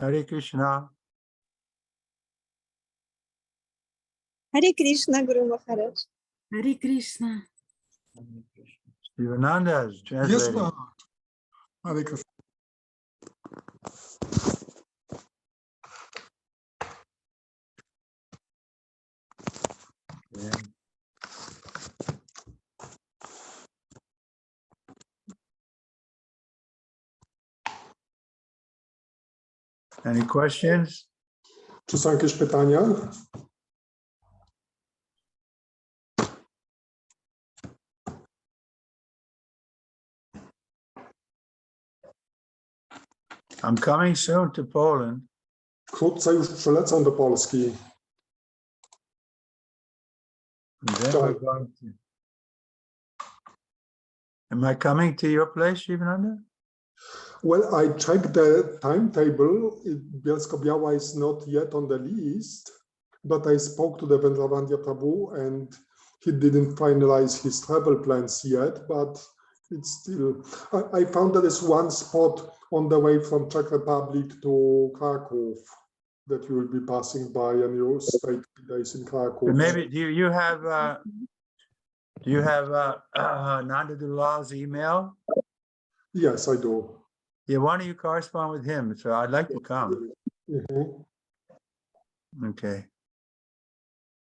Hare Krishna. Hare Krishna, Guru Maharaj. Hare Krishna. Shivananda is translating. Yes, Hare Krishna. Yeah. Any questions? Czy są jakieś pytania? I'm coming soon to Poland. Wkrótce już przylecę do Polski. And then we're going to... Am I coming to your place, Shivananda? Well, I checked the timetable. Bielsko-Biała is not yet on the list, but I spoke to the Vendravandia Prabhu and he didn't finalize his travel plans yet, but it's still... I found there is one spot on the way from Czech Republic to Krakow that you will be passing by, and you stay 3 days in Krakow. But maybe do you have Nanda Dulal's email? Yes, I do. Yeah, why don't you correspond with him? So I'd like to come. Mhm. Okay.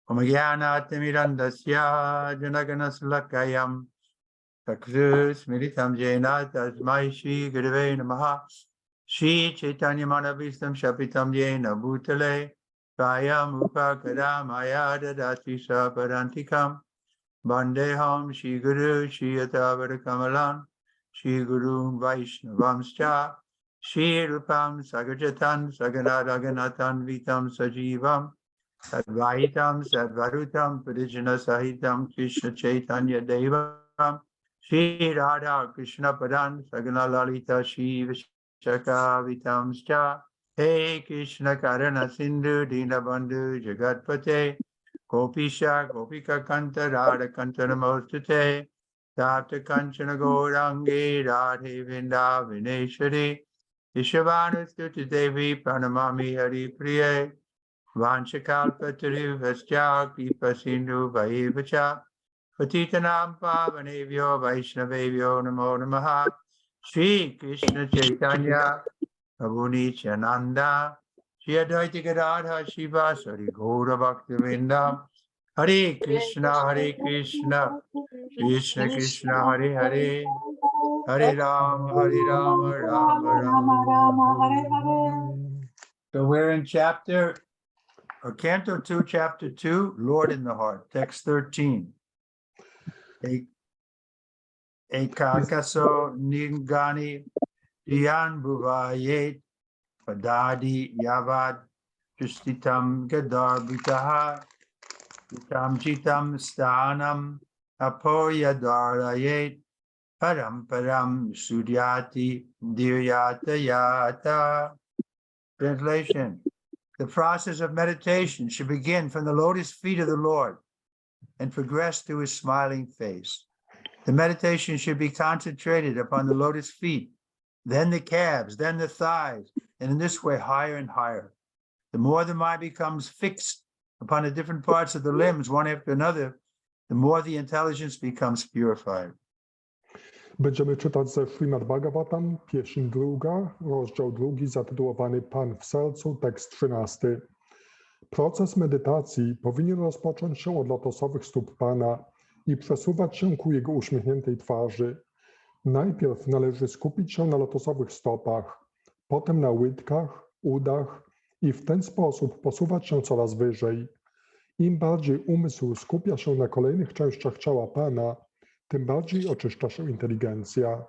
Omagyanatimirandasya janaganaslakayam takrus militam jena tasmai Shri Gurave Namaha Shri Chaitanya Manavistam Shapitam Jena Bhutale Svayam Upakaramaya Dadati Saparantikam Bandeham Shri Guru Shri Yatavara Kamalam Shri Guru Vaishnavamscha Shri Rupam Sagajatan Saganadaganatan Vitam Sajivam Advaitam Sadvarutam Parijana Sahitam Krishna Chaitanya Devam Shri Radha Krishna Padan Sagana Lalita Shri Vishaka Vitamscha He Krishna Karana Sindhu Dinabandhu Jagatpate Gopisha Gopika Kanta Radha Kanta Namostate Tapta Kanchana Gaurangi Radhe Vinda Vineshwari Ishavanastuti Devi Pranamami Hari Priye Vanchakalpatarivascha Kripa Sindhu Vaivacha Patitanam Pavanevyo Vaishnavevyo Namo Namaha Shri Krishna Chaitanya Prabhu Nityananda Shri Advaita Gadadhar Shivasari Gaura Bhaktivinda Hare Krishna Krishna Krishna Hare Hare Hare Rama Rama Rama Hare Hare. So we're in Canto 2, Chapter 2, Lord in the Heart, text 13. Ekakaso ningani diyan bhuvayet padadi yavad justitam gadar bhutaha Chitam chitam stanam apoyadarayet param param sudyati diryata yata. Translation. The process of meditation should begin from the lotus feet of the Lord and progress through his smiling face. The meditation should be concentrated upon the lotus feet, then the calves, then the thighs, and in this way higher and higher. The more the mind becomes fixed upon the different parts of the limbs, one after another, the more the intelligence becomes purified. Będziemy czytać ze Śrimad Bhagavatam, Pieśń 2, rozdział 2, zatytułowany Pan w sercu, tekst 13. Proces medytacji powinien rozpocząć się od lotosowych stóp Pana i przesuwać się ku Jego uśmiechniętej twarzy. Najpierw należy skupić się na lotosowych stopach, potem na łydkach, udach i w ten sposób posuwać się coraz wyżej. Im bardziej umysł skupia się na kolejnych częściach ciała Pana, tym bardziej oczyszcza się inteligencja.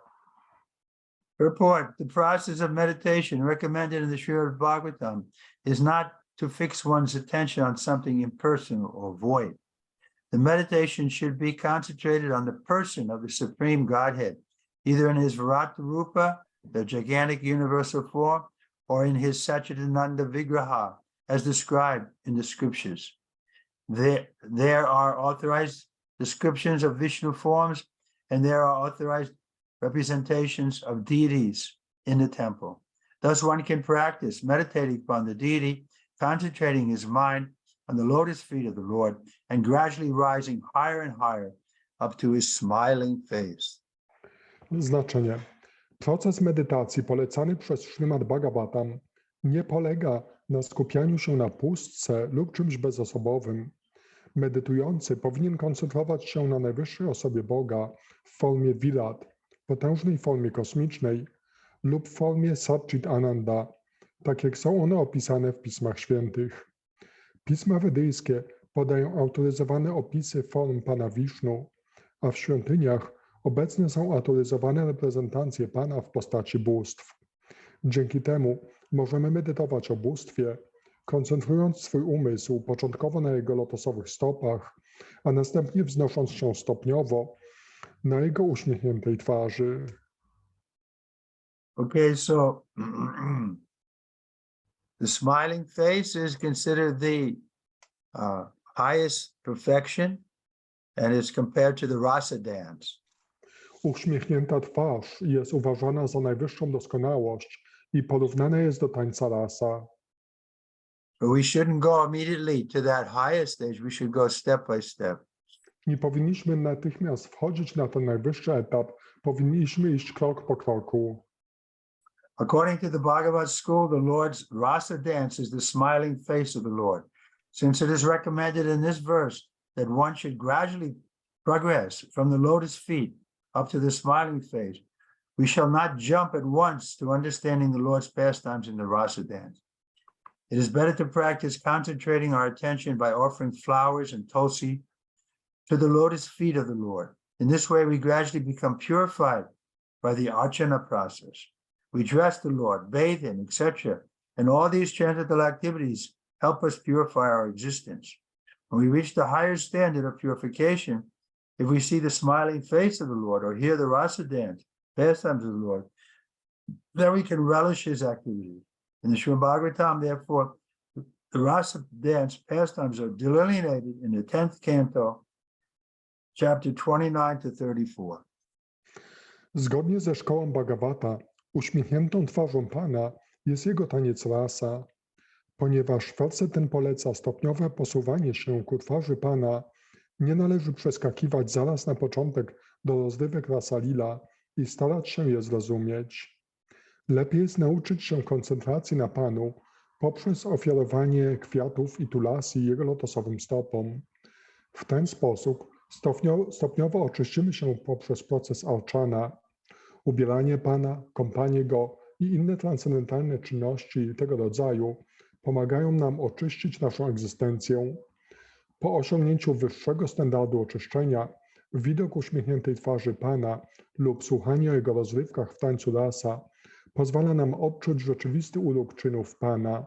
Report: the process of meditation recommended in the Śrimad Bhagavatam is not to fix one's attention on something impersonal or void. The meditation should be concentrated on the person of the Supreme Godhead, either in his Virat Rupa, the gigantic universal form, or in his Satchidananda Vigraha, as described in the scriptures. There are authorized descriptions of Vishnu forms, and there are authorized representations of deities in the temple. Thus one can practice meditating upon the deity, concentrating his mind on the lotus feet of the Lord, and gradually rising higher and higher up to his smiling face. Znaczenie. Proces medytacji polecany przez Śrimad Bhagavatam nie polega na skupianiu się na pustce lub czymś bezosobowym. Medytujący powinien koncentrować się na najwyższej osobie Boga w formie Virat, potężnej formie kosmicznej lub w formie Satchit Ananda, tak jak są one opisane w Pismach Świętych. Pisma wedyjskie podają autoryzowane opisy form Pana Wisznu, a w świątyniach obecne są autoryzowane reprezentacje Pana w postaci bóstw. Dzięki temu możemy medytować o bóstwie, koncentrując swój umysł początkowo na jego lotosowych stopach, a następnie wznosząc się stopniowo na jego uśmiechniętej twarzy. Okay, so the smiling face is considered the highest perfection, and it's compared to the rasa dance. Uśmiechnięta twarz jest uważana za najwyższą doskonałość i porównana jest do tańca rasa. But we shouldn't go immediately to that highest stage. We should go step by step. Nie powinniśmy natychmiast wchodzić na ten najwyższy etap, powinniśmy iść krok po kroku. According to the Bhagavad school, the Lord's rasa dance is the smiling face of the Lord. Since it is recommended in this verse that one should gradually progress from the lotus feet up to the smiling face, we shall not jump at once to understanding the Lord's pastimes in the rasa dance. It is better to practice concentrating our attention by offering flowers and tulsi to the lotus feet of the Lord. In this way, we gradually become purified by the archana process. We dress the Lord, bathe him, etc. And all these transcendental activities help us purify our existence. When we reach the higher standard of purification, if we see the smiling face of the Lord or hear the rasa dance, pastimes of the Lord, then we can relish his activities. In the Śrimad Bhagavatam, therefore, the rasa dance pastimes are delineated in the 10th canto, chapter 29 to 34. Zgodnie ze szkołą Bhagavata, uśmiechniętą twarzą Pana jest jego taniec rasa. Ponieważ werset ten poleca stopniowe posuwanie się ku twarzy Pana, nie należy przeskakiwać zaraz na początek do rozrywek rasa lila i starać się je zrozumieć. Lepiej jest nauczyć się koncentracji na Panu poprzez ofiarowanie kwiatów i tulasi jego lotosowym stopom. W ten sposób stopniowo oczyścimy się poprzez proces archana. Ubieranie Pana, kąpanie Go i inne transcendentalne czynności tego rodzaju pomagają nam oczyścić naszą egzystencję. Po osiągnięciu wyższego standardu oczyszczenia, widok uśmiechniętej twarzy Pana lub słuchanie o jego rozrywkach w tańcu rasa pozwala nam odczuć rzeczywisty urok czynów Pana.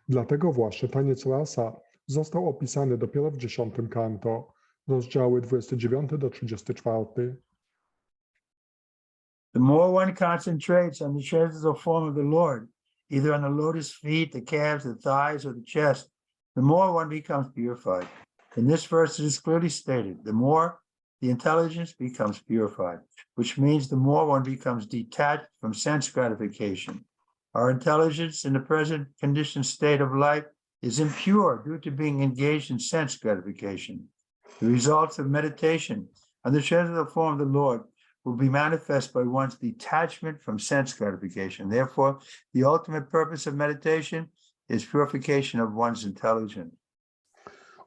Dlatego właśnie taniec rasa został opisany dopiero w 10 kanto, rozdziały 29 do 34. The more one concentrates on the transcendental form of the Lord, either on the lotus feet, the calves, the thighs, or the chest, the more one becomes purified. In this verse, it is clearly stated, the more the intelligence becomes purified, which means the more one becomes detached from sense gratification. Our intelligence in the present conditioned state of life is impure due to being engaged in sense gratification. The results of meditation on the transcendental form of the Lord will be manifest by one's detachment from sense gratification. Therefore, the ultimate purpose of meditation is purification of one's intelligence.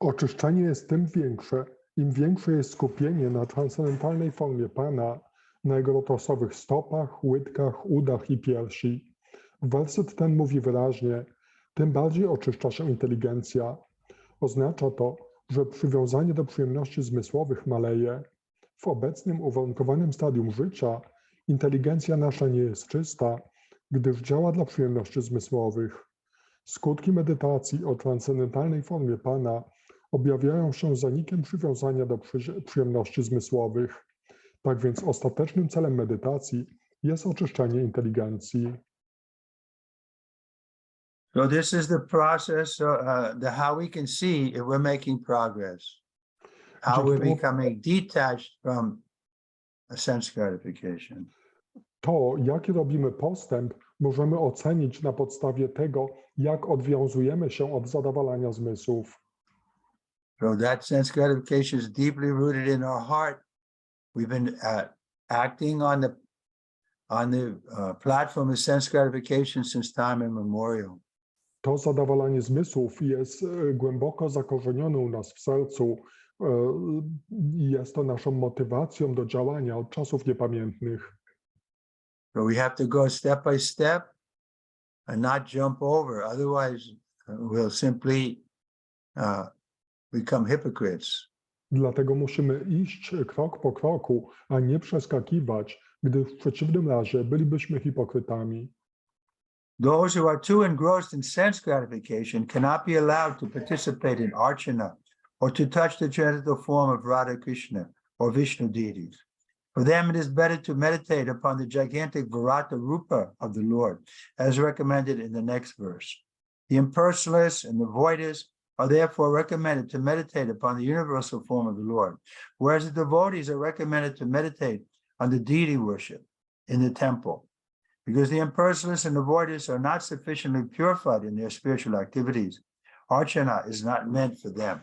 Oczyszczenie jest tym większe, im większe jest skupienie na transcendentalnej formie Pana, na jego lotosowych stopach, łydkach, udach i piersi. Werset ten mówi wyraźnie, tym bardziej oczyszcza się inteligencja. Oznacza to, że przywiązanie do przyjemności zmysłowych maleje. W obecnym uwarunkowanym stadium życia inteligencja nasza nie jest czysta, gdyż działa dla przyjemności zmysłowych. Skutki medytacji o transcendentalnej formie Pana objawiają się zanikiem przywiązania do przyjemności zmysłowych. Tak więc ostatecznym celem medytacji jest oczyszczenie inteligencji. So this is the process, how we can see if we're making progress, how we're becoming detached from a sense gratification. To, jaki robimy postęp, możemy ocenić na podstawie tego, jak odwiązujemy się od zadowalania zmysłów. So that sense gratification is deeply rooted in our heart. We've been acting on the platform of sense gratification since time immemorial. To zadowalanie zmysłów jest głęboko zakorzenione u nas w sercu i jest to naszą motywacją do działania od czasów niepamiętnych. So we have to go step by step and not jump over. Otherwise, we'll simply become hypocrites. Dlatego musimy iść krok po kroku, a nie przeskakiwać, gdyż w przeciwnym razie bylibyśmy hipokrytami. Those who are too engrossed in sense gratification cannot be allowed to participate in archana or to touch the transcendental form of Radha Krishna or Vishnu deities. For them, it is better to meditate upon the gigantic Virata Rupa of the Lord, as recommended in the next verse. The impersonalists and the voidists are therefore recommended to meditate upon the universal form of the Lord, whereas the devotees are recommended to meditate on the deity worship in the temple. Because the impersonalists and the voidists are not sufficiently purified in their spiritual activities, archana is not meant for them.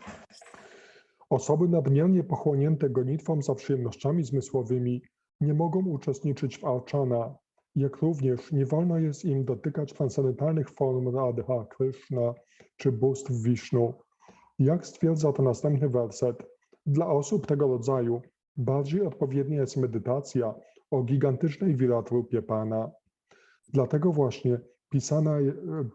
Osoby nadmiernie pochłonięte gonitwą za przyjemnościami zmysłowymi nie mogą uczestniczyć w archana, jak również nie wolno jest im dotykać transcendentalnych form Radha Krishna czy bóstw Vishnu. Jak stwierdza to następny werset, dla osób tego rodzaju bardziej odpowiednia jest medytacja o gigantycznej Viratrupie Pana. Dlatego właśnie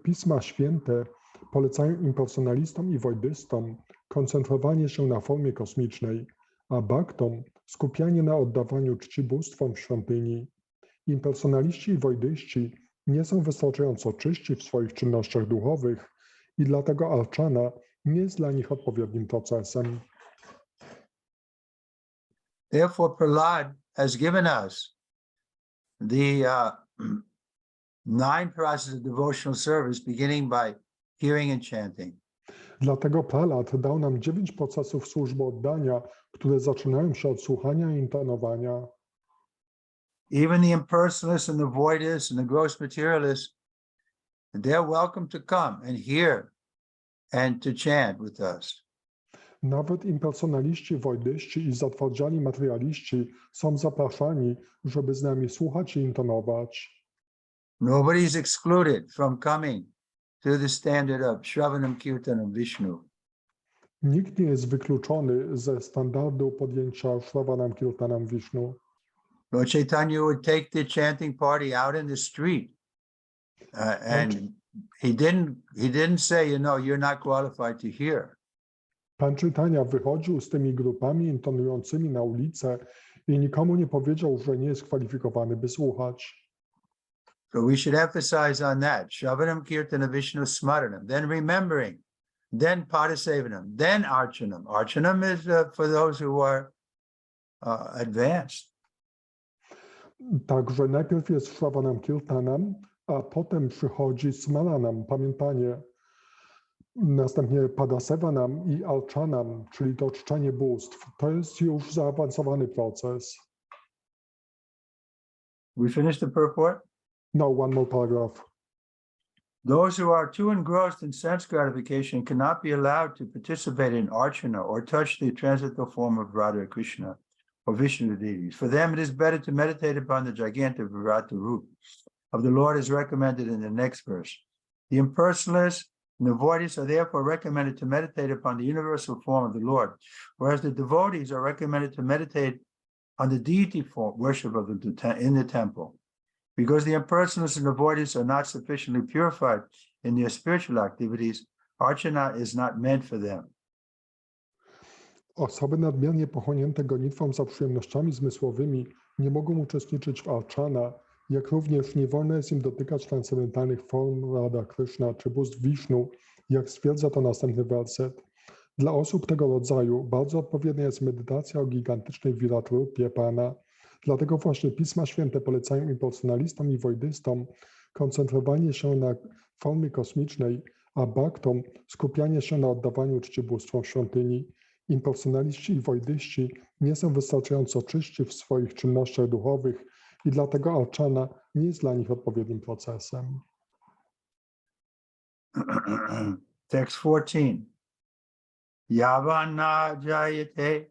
Pisma Święte polecają impersonalistom i wojdystom koncentrowanie się na formie kosmicznej, a bhaktom skupianie na oddawaniu czci bóstwom w świątyni. Impersonaliści i wojdyści nie są wystarczająco czyści w swoich czynnościach duchowych i dlatego archana nie jest dla nich odpowiednim procesem. Therefore, Prahlad has given us the 9 processes of devotional service, beginning by hearing and chanting. Dlatego Prahlad dał nam 9 procesów służby oddania, które zaczynają się od słuchania i intonowania. Even the impersonalists and the voidists and the gross materialists, they're welcome to come and hear and to chant with us. Nawet impersonaliści, wojdyści i zatwardziali materialiści są zapraszani, żeby z nami słuchać i intonować. Nobody is excluded from coming to the standard of Shravanam Kirtanam Vishnu. Nikt nie jest wykluczony ze standardu podjęcia Shravanam Kirtanam Vishnu. Lord Chaitanya would take the chanting party out in the street, and he didn't say, you know, you're not qualified to hear. Pan Chaitanya wychodził z tymi grupami intonującymi na ulicę i nikomu nie powiedział, że nie jest kwalifikowany, by słuchać. So we should emphasize on that. Shravanam Kirtana Vishnu Smaranam, then remembering, then Padasevanam, then Archanam. Archanam is for those who are advanced. Także najpierw jest Shravanam Kirtanam, a potem przychodzi Smaranam, pamiętanie. Następnie Padasevanam i Archanam, czyli to czczenie bóstw. To jest już zaawansowany proces. We finished the purport? No, one more paragraph. Those who are too engrossed in sense gratification cannot be allowed to participate in archana or touch the transcendental form of Radha Krishna or Vishnu deities. For them, it is better to meditate upon the gigantic Virata Rupa of the Lord as recommended in the next verse. The impersonalists and the voidists are therefore recommended to meditate upon the universal form of the Lord, whereas the devotees are recommended to meditate on the deity form worship of in the temple. Because the impersonalists and the voidists are not sufficiently purified in their spiritual activities, archana is not meant for them. Osoby nadmiernie pochłonięte gonitwą za przyjemnościami zmysłowymi nie mogą uczestniczyć w archana, jak również nie wolno jest im dotykać transcendentalnych form Radha Krishna czy bóstw Vishnu, jak stwierdza to następny werset. Dla osób tego rodzaju bardzo odpowiednia jest medytacja o gigantycznej Viratrupie Pana. Dlatego właśnie Pisma Święte polecają impersonalistom i wojdystom koncentrowanie się na formie kosmicznej, a bhaktom skupianie się na oddawaniu czci bóstwom świątyni. Impersonaliści i wojdyści nie są wystarczająco czyści w swoich czynnościach duchowych i dlatego archana nie jest dla nich odpowiednim procesem. Text 14. Yavana jayate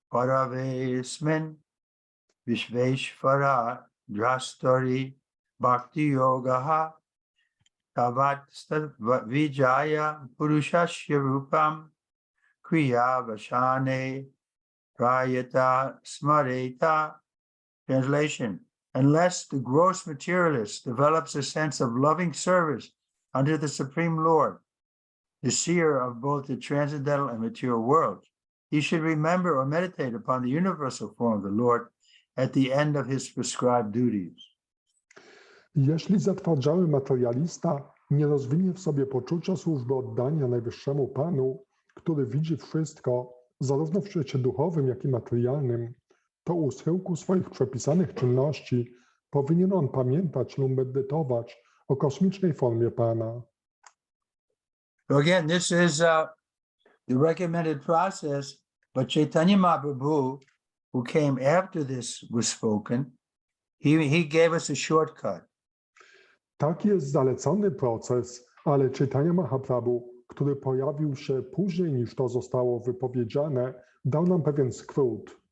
paravesmin vishveshvara drastori bhakti yogaha tavat vijaya purushasya rupam kriya vashane prayata smareta. Translation: unless the gross materialist develops a sense of loving service under the Supreme Lord, the seer of both the transcendental and material worlds, he should remember or meditate upon the universal form of the Lord at the end of his prescribed duties. Jeśli zatwardziały materialista nie rozwinie w sobie poczucia służby oddania Najwyższemu Panu, który widzi wszystko, zarówno w świecie duchowym, jak i materialnym, to u schyłku swoich przepisanych czynności powinien on pamiętać lub medytować o kosmicznej formie Pana. So again, this is the recommended process, but Chaitanya Mahaprabhu, who came after this was spoken, he gave us a shortcut. Tak jest zalecony proces, ale Chaitanya Mahaprabhu, który pojawił się później niż to zostało wypowiedziane, dał nam pewien skrót.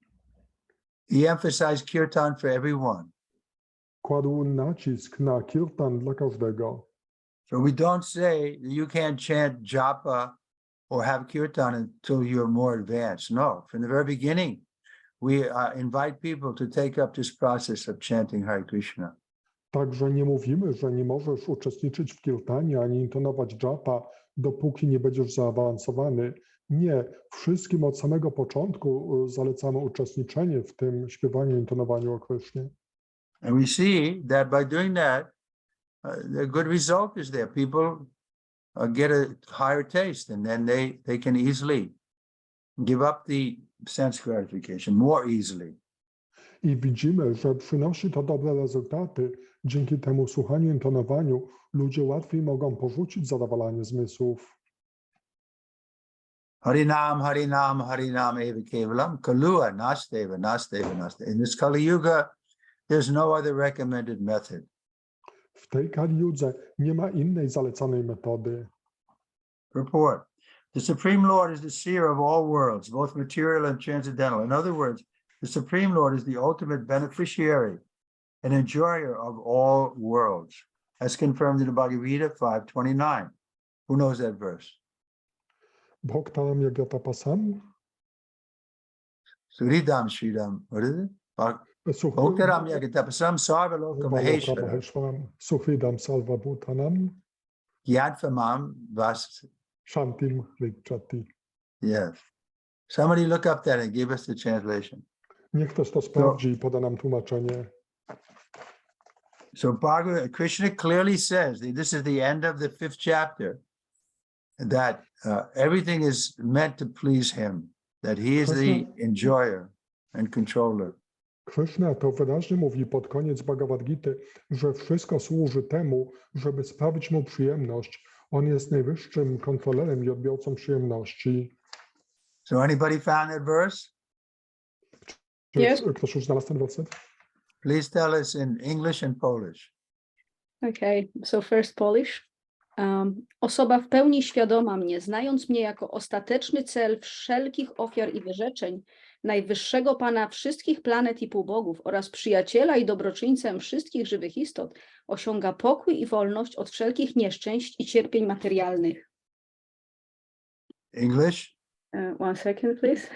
He emphasized kirtan for everyone. Kładł nacisk na kirtan dla każdego. So we don't say that you can't chant japa or have kirtan until you're more advanced. No, from the very beginning, we invite people to take up this process of chanting Hare Krishna. Także nie mówimy, że nie możesz uczestniczyć w kirtanie ani intonować japa, dopóki nie będziesz zaawansowany. Nie, wszystkim od samego początku zalecamy uczestniczenie w tym śpiewaniu i intonowaniu o Krysznie. And we see that by doing that, the good result is there. People get a higher taste, and then they can easily give up the sense gratification more easily. I widzimy, że przynosi to dobre rezultaty. Dzięki temu słuchaniu i intonowaniu ludzie łatwiej mogą porzucić zadowalanie zmysłów. Harinam, Harinam, Harinam eva kevalam, kalua, nasteva, nasteva, nasteva. In this Kali Yuga, there's no other recommended method. W tej Kali-judze nie ma innej zalecanej metody. Purport. The Supreme Lord is the seer of all worlds, both material and transcendental. In other words, the Supreme Lord is the ultimate beneficiary and enjoyer of all worlds, as confirmed in the Bhagavad Gita 5:29. Who knows that verse? Bhaktaram Yagatapasam. Suridam Sridam. What is it? Bhaktaram Yagatapasam Sarvaloka Maheshwara. Suhridam Salvabhutanam. Yadfamam Vas. Shantim Likchati. Yes. Somebody look up that and give us the translation. Niech ktoś to sprawdzi i poda nam tłumaczenie. So Krishna clearly says, this is the end of the 5th chapter, that everything is meant to please him, that he is the enjoyer and controller. Krishna to wyraźnie mówi pod koniec Bhagavad Gity, że wszystko służy temu, żeby sprawić mu przyjemność. On jest najwyższym kontrolerem i odbiorcą przyjemności. So anybody found that verse? Yes. Ktoś już znalazł ten werset? Please tell us in English and Polish. Okay, so first Polish. Osoba w pełni świadoma mnie, znając mnie jako ostateczny cel wszelkich ofiar i wyrzeczeń, najwyższego Pana wszystkich planet i półbogów oraz przyjaciela i dobroczyńcę wszystkich żywych istot, osiąga pokój i wolność od wszelkich nieszczęść i cierpień materialnych. English? One second, please.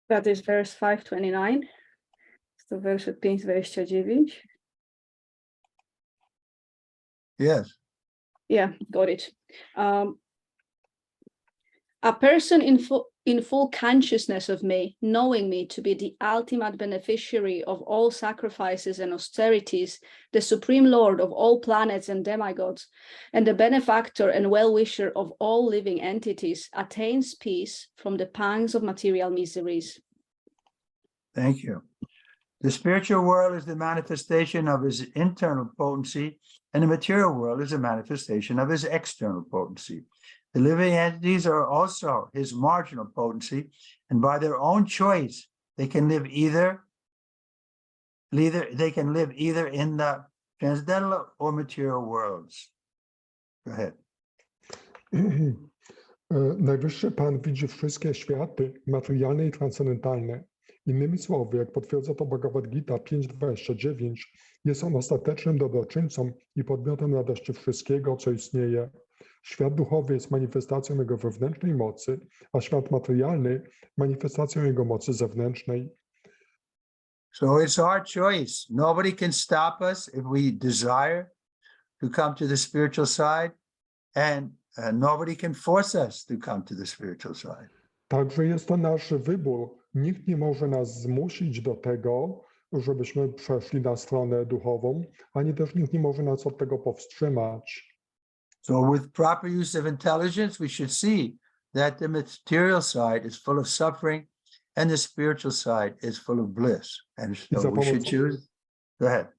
That is verse 529. To werset 5:29. Yes. Yeah, got it. A person in full consciousness of me, knowing me to be the ultimate beneficiary of all sacrifices and austerities, the supreme lord of all planets and demigods, and the benefactor and well-wisher of all living entities, attains peace from the pangs of material miseries. Thank you. The spiritual world is the manifestation of his internal potency, and the material world is a manifestation of his external potency. The living entities are also his marginal potency, and by their own choice, they can live either in the transcendental or material worlds. Go ahead. Najwyższy Pan widzi wszystkie światy, materialne i transcendentalne. Innymi słowy, jak potwierdza to Bhagavad Gita 5.29, jest on ostatecznym dobroczyńcą i podmiotem radości wszystkiego, co istnieje. Świat duchowy jest manifestacją jego wewnętrznej mocy, a świat materialny manifestacją jego mocy zewnętrznej. So it's our choice. Nobody can stop us if we desire to come to the spiritual side, and nobody can force us to come to the spiritual side. Także jest to nasz wybór. Nikt nie może nas zmusić do tego, żebyśmy przeszli na stronę duchową, ani też nikt nie może nas od tego powstrzymać. So with proper use of intelligence, we should see that the material side is full of suffering and the spiritual side is full of bliss. And so we should choose. Go ahead.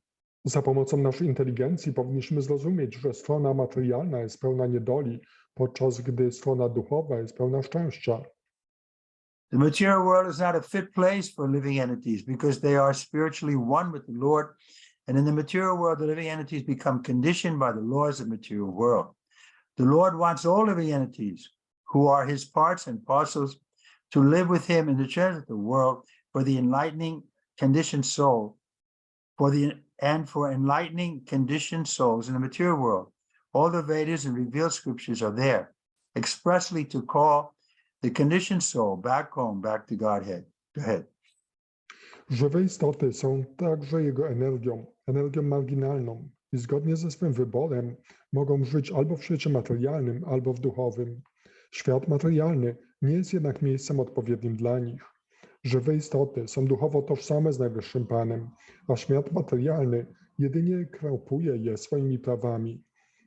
Za pomocą naszej inteligencji powinniśmy zrozumieć, że strona materialna jest pełna niedoli, podczas gdy strona duchowa jest pełna szczęścia. The material world is not a fit place for living entities because they are spiritually one with the Lord. And in the material world, the living entities become conditioned by the laws of the material world. The Lord wants all living entities who are his parts and parcels to live with him in the transcendental world for the enlightening conditioned soul, for enlightening conditioned souls in the material world. All the Vedas and revealed scriptures are there expressly to call the conditioned soul back home, back to Godhead. Go ahead. Żywe istoty są także jego energią marginalną i zgodnie ze swym wyborem mogą żyć albo w świecie materialnym, albo w duchowym. Świat materialny nie jest jednak miejscem odpowiednim dla nich. Żywe istoty są duchowo tożsame z Najwyższym Panem, a świat materialny jedynie krępuje je swoimi prawami.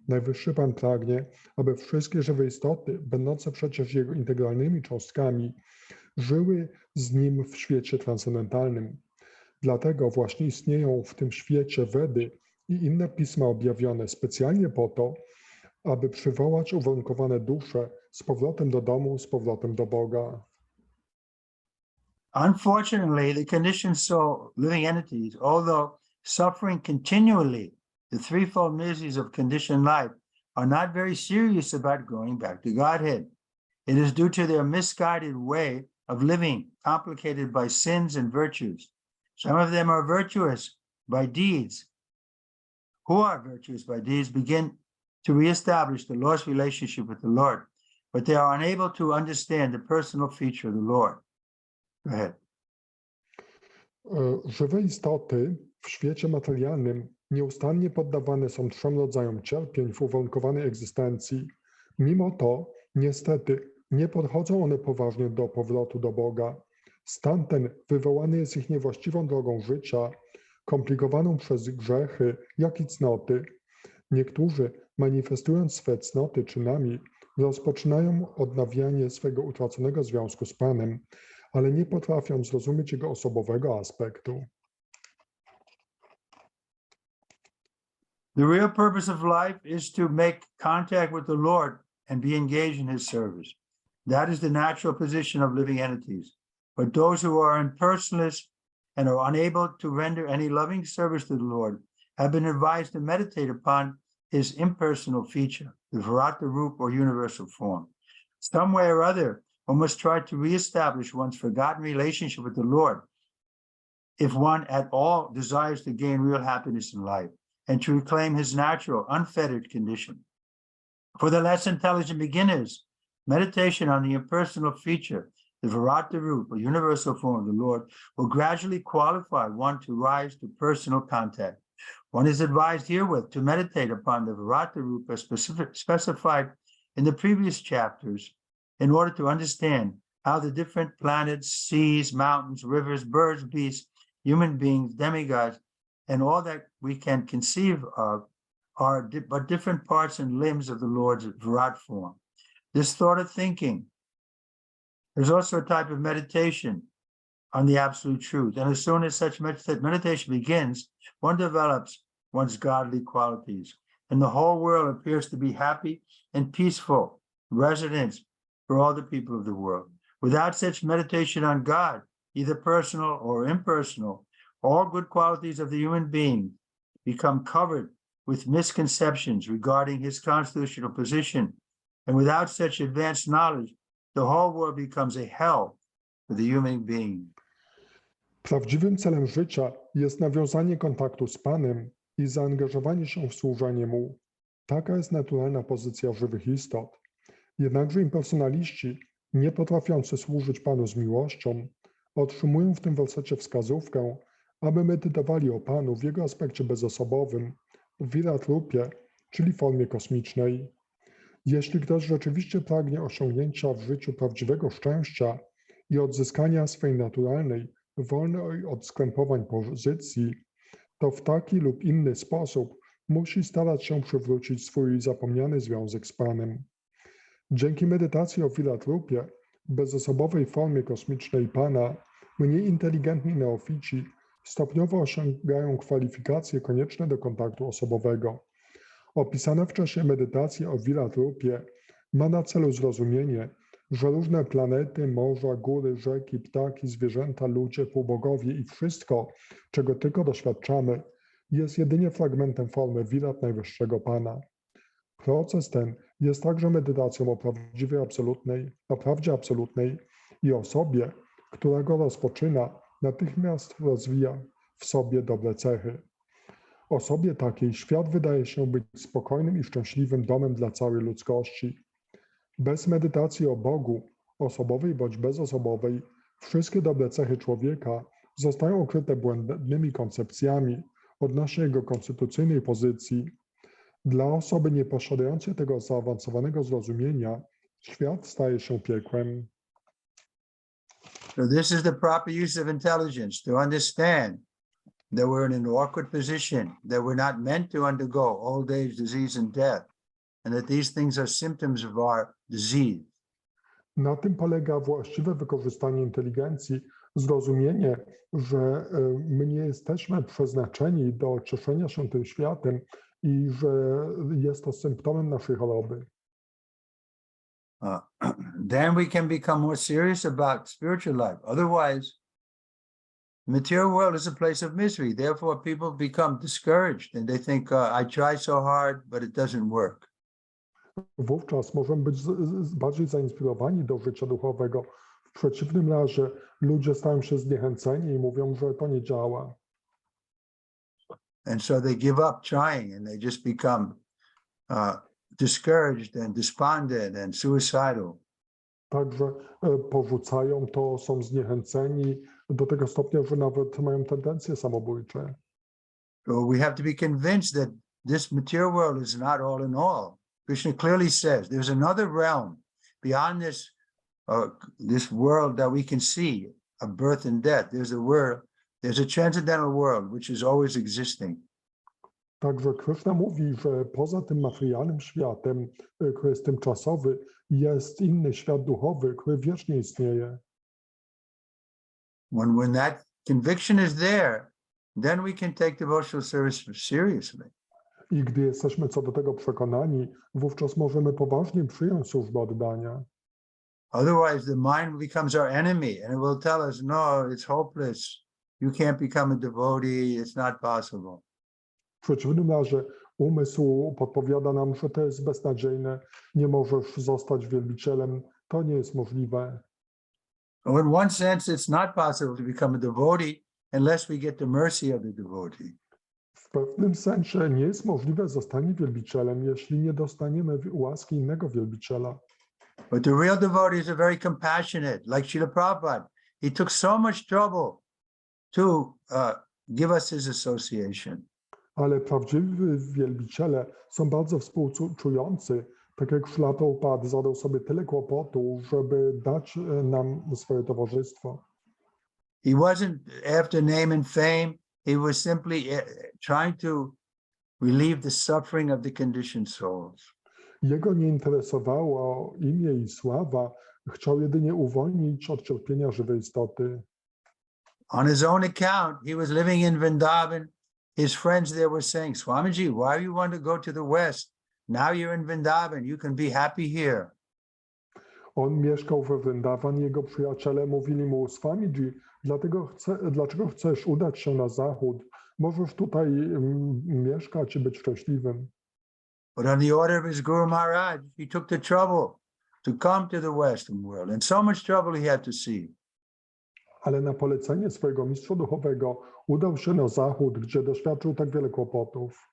Najwyższy Pan pragnie, aby wszystkie żywe istoty, będące przecież jego integralnymi cząstkami, żyły z nim w świecie transcendentalnym. Dlatego właśnie istnieją w tym świecie Wedy i inne pisma objawione specjalnie po to, aby przywołać uwarunkowane dusze z powrotem do domu, z powrotem do Boga. Unfortunately, the conditioned soul living entities, although suffering continually the threefold miseries of conditioned life, are not very serious about going back to Godhead. It is due to their misguided way of living, complicated by sins and virtues. Some of them are virtuous by deeds. Who are virtuous by deeds begin to reestablish the lost relationship with the Lord, but they are unable to understand the personal feature of the Lord. Go ahead. Żywe istoty w świecie materialnym nieustannie poddawane są 3 rodzajom cierpień w uwarunkowanej egzystencji. Mimo to, niestety, nie podchodzą one poważnie do powrotu do Boga. Stan ten wywołany jest ich niewłaściwą drogą życia, komplikowaną przez grzechy, jak i cnoty. Niektórzy, manifestując swe cnoty czynami, rozpoczynają odnawianie swego utraconego związku z Panem, ale nie potrafią zrozumieć jego osobowego aspektu. The real purpose of life is to make contact with the Lord and be engaged in his service. That is the natural position of living entities. But those who are impersonalists and are unable to render any loving service to the Lord have been advised to meditate upon his impersonal feature, the Virata Rupa or universal form. Some way or other, one must try to reestablish one's forgotten relationship with the Lord if one at all desires to gain real happiness in life and to reclaim his natural, unfettered condition. For the less intelligent beginners, meditation on the impersonal feature, the Virata Rupa, universal form of the Lord, will gradually qualify one to rise to personal contact. One is advised herewith to meditate upon the Virata Rupa specified in the previous chapters in order to understand how the different planets, seas, mountains, rivers, birds, beasts, human beings, demigods, and all that we can conceive of are but different parts and limbs of the Lord's Virat form. This thought of thinking, there's also a type of meditation on the absolute truth. And as soon as such meditation begins, one develops one's godly qualities. And the whole world appears to be happy and peaceful residence for all the people of the world. Without such meditation on God, either personal or impersonal, all good qualities of the human being become covered with misconceptions regarding his constitutional position. And without such advanced knowledge, the whole world becomes a hell for the human being. Prawdziwym celem życia jest nawiązanie kontaktu z Panem i zaangażowanie się w służenie Mu. Taka jest naturalna pozycja żywych istot. Jednakże impersonaliści, nie potrafiący służyć Panu z miłością, otrzymują w tym wersecie wskazówkę, aby medytowali o Panu w Jego aspekcie bezosobowym, w Viratrupie, czyli formie kosmicznej. Jeśli ktoś rzeczywiście pragnie osiągnięcia w życiu prawdziwego szczęścia i odzyskania swej naturalnej, wolnej od skrępowań pozycji, to w taki lub inny sposób musi starać się przywrócić swój zapomniany związek z Panem. Dzięki medytacji o Viratrupie, bezosobowej formie kosmicznej Pana, mniej inteligentni neofici stopniowo osiągają kwalifikacje konieczne do kontaktu osobowego. Opisana wcześniej medytacja o Viratrupie ma na celu zrozumienie, że różne planety, morza, góry, rzeki, ptaki, zwierzęta, ludzie, półbogowie i wszystko, czego tylko doświadczamy, jest jedynie fragmentem formy Virat Najwyższego Pana. Proces ten jest także medytacją o prawdzie absolutnej i osobie, która go rozpoczyna, natychmiast rozwija w sobie dobre cechy. Osobie takiej świat wydaje się być spokojnym i szczęśliwym domem dla całej ludzkości. Bez medytacji o Bogu, osobowej bądź bezosobowej, wszystkie dobre cechy człowieka zostają okryte błędnymi koncepcjami odnośnie jego konstytucyjnej pozycji. Dla osoby nieposiadającej tego zaawansowanego zrozumienia świat staje się piekłem. So this is the proper use of intelligence to understand that we're in an awkward position, that we're not meant to undergo old age, disease, and death, and that these things are symptoms of our disease. Na tym polega właściwe wykorzystanie inteligencji, zrozumienie, że my nie jesteśmy przeznaczeni do cieszenia się tym światem i że jest to symptomem naszej choroby. Then we can become more serious about spiritual life. Otherwise, the material world is a place of misery. Therefore, people become discouraged and they think, I try so hard, but it doesn't work. Wówczas możemy być bardziej zainspirowani do życia duchowego. W przeciwnym razie ludzie stają się zniechęceni i mówią, że to nie działa. And so they give up trying and they just become discouraged and despondent and suicidal. Także porzucają to, są zniechęceni do tego stopnia, że nawet mają tendencje samobójcze. So we have to be convinced that this material world is not all in all. Krishna clearly says there's another realm beyond this world that we can see of birth and death. There's a transcendental world which is always existing. Także Krishna mówi, że poza tym materialnym światem, który jest tymczasowy, jest inny świat duchowy, który wiecznie istnieje. When that conviction is there, then we can take devotional service seriously. I gdy jesteśmy co do tego przekonani, wówczas możemy poważnie przyjąć służbę oddania. Otherwise, the mind becomes our enemy and it will tell us, no, it's hopeless. You can't become a devotee. It's not possible. W przeciwnym razie umysł podpowiada nam, że to jest beznadziejne, nie możesz zostać wielbicielem, to nie jest możliwe. So in one sense, it's not possible to become a devotee unless we get the mercy of the devotee. W pewnym sensie nie jest możliwe zostanie wielbicielem, jeśli nie dostaniemy łaski innego wielbiciela. But the real devotees are very compassionate, like Srila Prabhupada. He took so much trouble to give us his association. Ale prawdziwi wielbiciele są bardzo współczujący, tak jak Śrila Prabhupada zadał sobie tyle kłopotu, żeby dać nam swoje towarzystwo. He wasn't after name and fame. He was simply trying to relieve the suffering of the conditioned souls. Jego nie interesowało imię i sława, chciał jedynie uwolnić od cierpienia żywej istoty. On his own account, he was living in Vrindavan. His friends there were saying, Swamiji, why do you want to go to the West? Now you're in Vrindavan, you can be happy here. On mieszkał we Vrindavan, jego przyjaciele mówili mu: Swamiji, dlaczego chcesz udać się na zachód? Możesz tutaj mieszkać i być szczęśliwym. But on the order of his Guru Maharaj, he took the trouble to come to the Western world, and so much trouble he had to see. Ale na polecenie swojego mistrza duchowego udał się na zachód, gdzie doświadczył tak wiele kłopotów.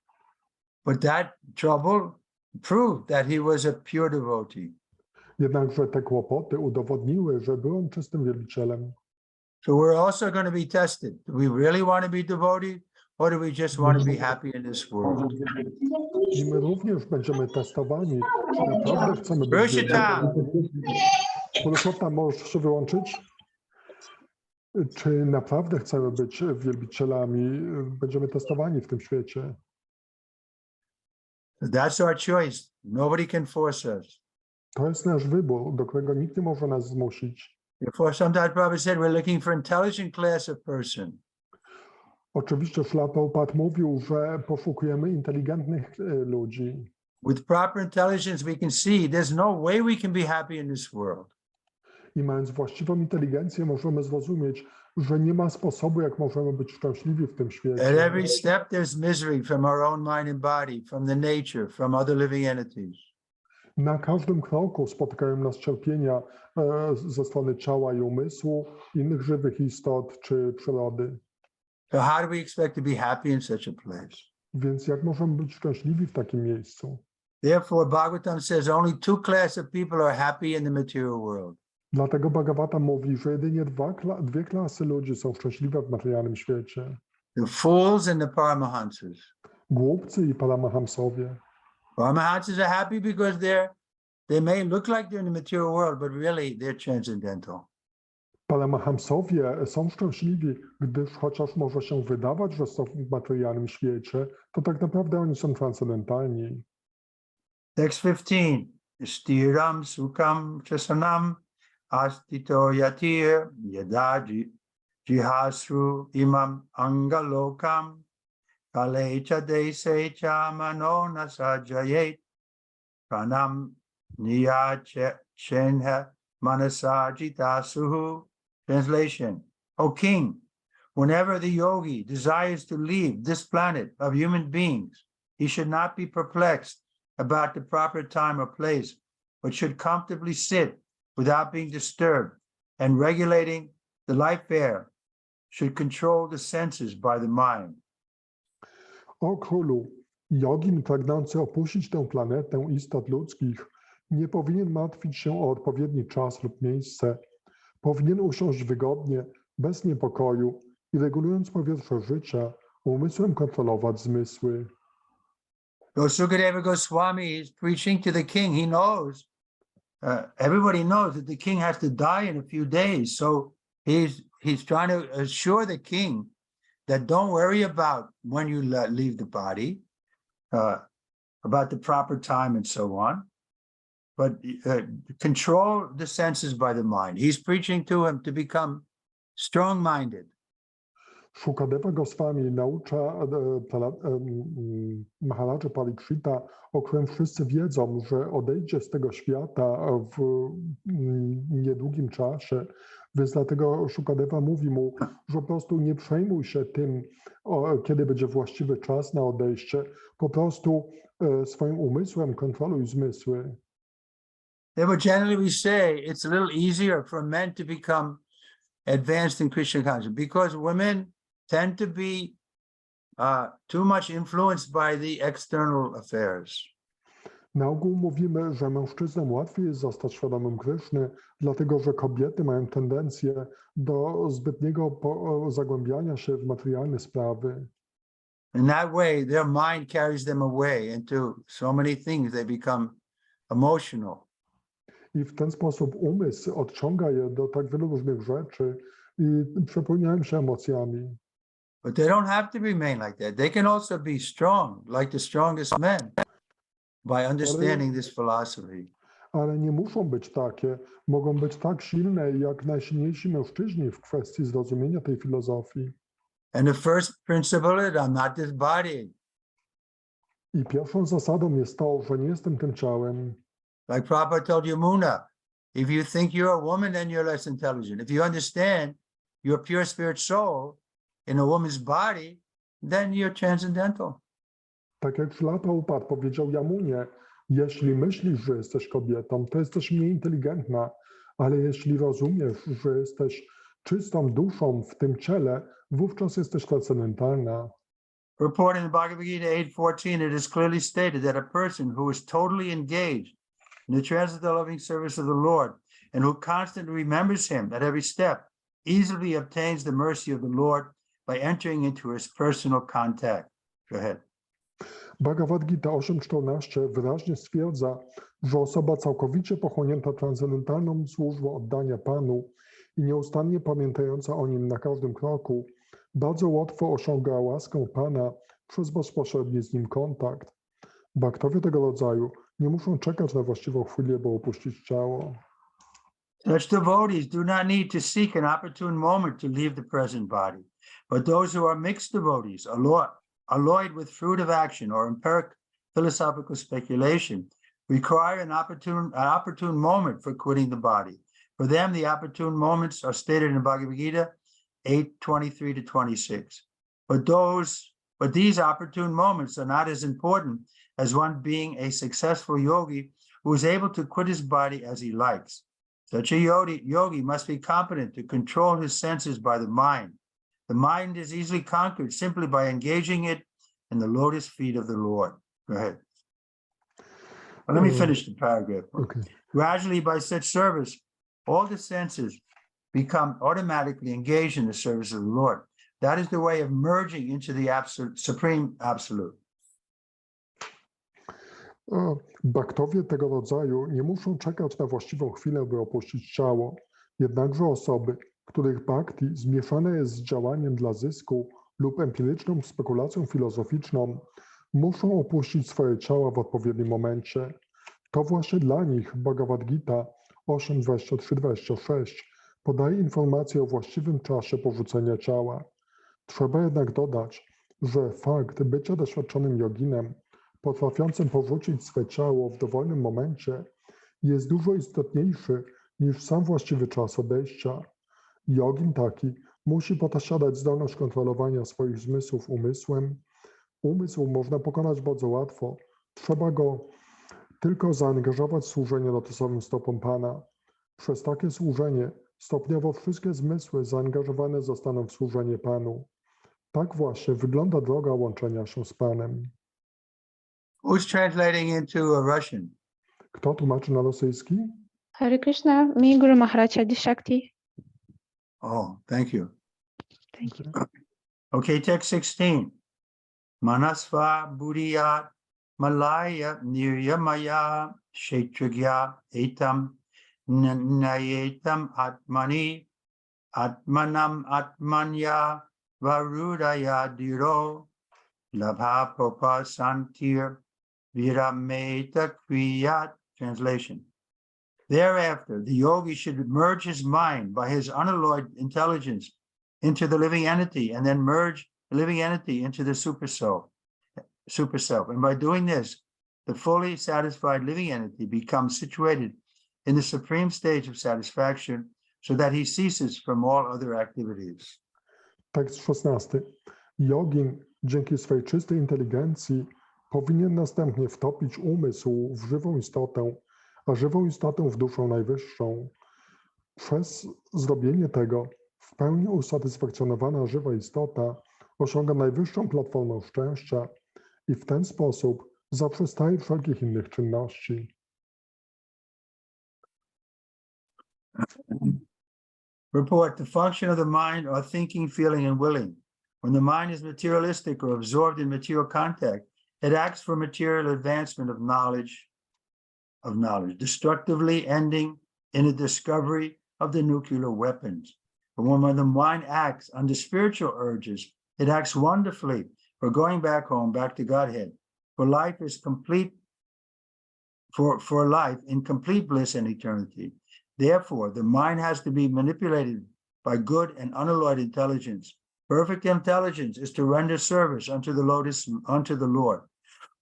But that trouble proved that he was a pure devotee. Jednakże te kłopoty udowodniły, że był on czystym wielbicielem. So we're also going to be tested. Do we really want to be devoted, or do we just want to be happy in this world? I my również będziemy testowani, czy naprawdę chcemy być Purushottam, Purushottam, możesz się wyłączyć? Czy naprawdę chcemy być wielbicielami? Będziemy testowani w tym świecie. that's our choice. Nobody can force us. To jest nasz wybór, do którego nikt nie może nas zmusić. Therefore, sometimes Prabhupada said we're looking for intelligent class of person. Oczywiście Śrila Prabhupada mówił, że poszukujemy inteligentnych ludzi. With proper intelligence, we can see there's no way we can be happy in this world. I mając właściwą inteligencję, możemy zrozumieć, że nie ma sposobu, jak możemy być szczęśliwi w tym At świecie. every step, there's misery from our own mind and body, from the nature, from other living entities. Na każdym kroku spotykają nas cierpienia ze strony ciała i umysłu, innych żywych istot czy przyrody. So how do we expect to be happy in such a place? Więc jak możemy być szczęśliwi w takim miejscu? Therefore, Bhagavatam says only two classes of people are happy in the material world. Dlatego Bhagavatam mówi, że jedynie dwie klasy ludzi są szczęśliwe w materialnym świecie. The fools and the paramahansas. Głupcy i paramahamsowie. Paramahansas are happy because they may look like they're in the material world, but really they're transcendental. Paramahamsowie są szczęśliwi, gdyż chociaż może się wydawać, że są w materialnym świecie, to tak naprawdę oni są transcendentalni. Text 15. Stiram sukam chasanam astito yatir yada jihasru imam angalokam kalecha desecha mano nasajayet pranam niyache chenha manasajitasuhu. Translation. O king, whenever the yogi desires to leave this planet of human beings, he should not be perplexed about the proper time or place, but should comfortably sit without being disturbed, and regulating the life air should control the senses by the mind. O królu, jogin pragnący opuścić tę planetę istot ludzkich nie powinien martwić się o odpowiedni czas lub miejsce. Powinien usiąść wygodnie, bez niepokoju i regulując powietrze życia, umysłem kontrolować zmysły. So Sukadeva Goswami is preaching to the king. He knows, everybody knows that the king has to die in a few days. So he's trying to assure the king that don't worry about when you leave the body, about the proper time and so on, but control the senses by the mind. He's preaching to him to become strong-minded. Shukadeva Goswami naucza Maharaja Parikshita, o którym wszyscy wiedzą, że odejdzie z tego świata w niedługim czasie. Więc dlatego Shukadeva mówi mu, że po prostu nie przejmuj się tym, kiedy będzie właściwy czas na odejście. Po prostu swoim umysłem kontroluj zmysły. Yeah, but generally we say it's a little easier for men to become advanced in Krishna consciousness because women tend to be too much influenced by the external affairs. Na ogół mówimy, że mężczyznom łatwiej jest zostać świadomym Kryszny, dlatego że kobiety mają tendencję do zbytniego zagłębiania się w materialne sprawy. In that way, their mind carries them away into so many things, they become emotional. I w ten sposób umysł odciąga je do tak wielu różnych rzeczy i przepełniają się emocjami. But they don't have to remain like that. They can also be strong, like the strongest men, by understanding this philosophy. Ale nie muszą być takie. Mogą być tak silne, jak najsilniejsi mężczyźni w kwestii zrozumienia tej filozofii. And the first principle is, I'm not this body. I pierwszą zasadą jest to, że nie jestem tym ciałem. Like Prabhupada told Yamuna, If you think you're a woman, then you're less intelligent. If you understand your pure spirit soul in a woman's body, then you're transcendental. Tak jak Śrila Prabhupada powiedział Jamunie, jeśli myślisz, że jesteś kobietą, to jesteś mniej inteligentna, ale jeśli rozumiesz, że jesteś czystą duszą w tym ciele, wówczas jesteś transcendentalna. Reporting in Bhagavad Gita 8:14, it is clearly stated that a person who is totally engaged in the transcendental loving service of the Lord and who constantly remembers him at every step easily obtains the mercy of the Lord by entering into his personal contact. Go ahead. Bhagavad Gita 8.14 wyraźnie stwierdza, że osoba całkowicie pochłonięta transcendentalną służbą oddania Panu i nieustannie pamiętająca o Nim na każdym kroku, bardzo łatwo osiąga łaskę Pana przez bezpośredni z Nim kontakt. Bhaktowie tego rodzaju nie muszą czekać na właściwą chwilę, by opuścić ciało. Such devotees do not need to seek an opportune moment to leave the present body, but those who are mixed devotees, alloyed with fruit of action or empiric philosophical speculation, require an opportune moment for quitting the body. For them, the opportune moments are stated in Bhagavad Gita 8:23 to 26. But these opportune moments are not as important as one being a successful yogi who is able to quit his body as he likes. Such a yogi must be competent to control his senses by the mind. The mind is easily conquered simply by engaging it in the lotus feet of the Lord. Go ahead. Well, let me finish the paragraph. Okay. Gradually, by such service, all the senses become automatically engaged in the service of the Lord. That is the way of merging into the absolute, supreme absolute. Bhaktowie tego rodzaju nie muszą czekać na właściwą chwilę, by opuścić ciało. Jednakże osoby, których bhakti zmieszane jest z działaniem dla zysku lub empiryczną spekulacją filozoficzną, muszą opuścić swoje ciała w odpowiednim momencie. To właśnie dla nich Bhagavad Gita 8:23-26 podaje informacje o właściwym czasie porzucenia ciała. Trzeba jednak dodać, że fakt bycia doświadczonym joginem, potrafiącym porzucić swe ciało w dowolnym momencie, jest dużo istotniejszy niż sam właściwy czas odejścia. Jogin taki musi posiadać zdolność kontrolowania swoich zmysłów umysłem. Umysł można pokonać bardzo łatwo. Trzeba go tylko zaangażować w służenie lotosowym stopom Pana. Przez takie służenie stopniowo wszystkie zmysły zaangażowane zostaną w służenie Panu. Tak właśnie wygląda droga łączenia się z Panem. Who's translating into Russian? Kto tłumaczy na rosyjski? Hare Krishna, me Guru Maharaj Adi Shakti. Oh, thank you. Thank you. Okay, text 16. Manasva buddhiyat malaya niryamaya kshetragya etam nayetam atmani atmanam atmanya varudaya diro labha popa santir virameta kriyat. Translation. Thereafter, the yogi should merge his mind by his unalloyed intelligence into the living entity, and then merge the living entity into the super self. And by doing this, the fully satisfied living entity becomes situated in the supreme stage of satisfaction, so that he ceases from all other activities. Tekst 16. Jogin dzięki swej czystej inteligencji powinien następnie wtopić umysł w żywą istotę, a żywą istotę w duszę najwyższą. Przez zrobienie tego w pełni usatysfakcjonowana żywa istota osiąga najwyższą platformę szczęścia i w ten sposób zaprzestaje wszelkich innych czynności. Report the function of the mind are thinking, feeling, and willing. When the mind is materialistic or absorbed in material contact, it acts for material advancement of knowledge, destructively ending in a discovery of the nuclear weapons. But when the mind acts under spiritual urges, it acts wonderfully for going back home, back to Godhead. For life is complete, for life in complete bliss and eternity. Therefore, the mind has to be manipulated by good and unalloyed intelligence. Perfect intelligence is to render service unto the Lord.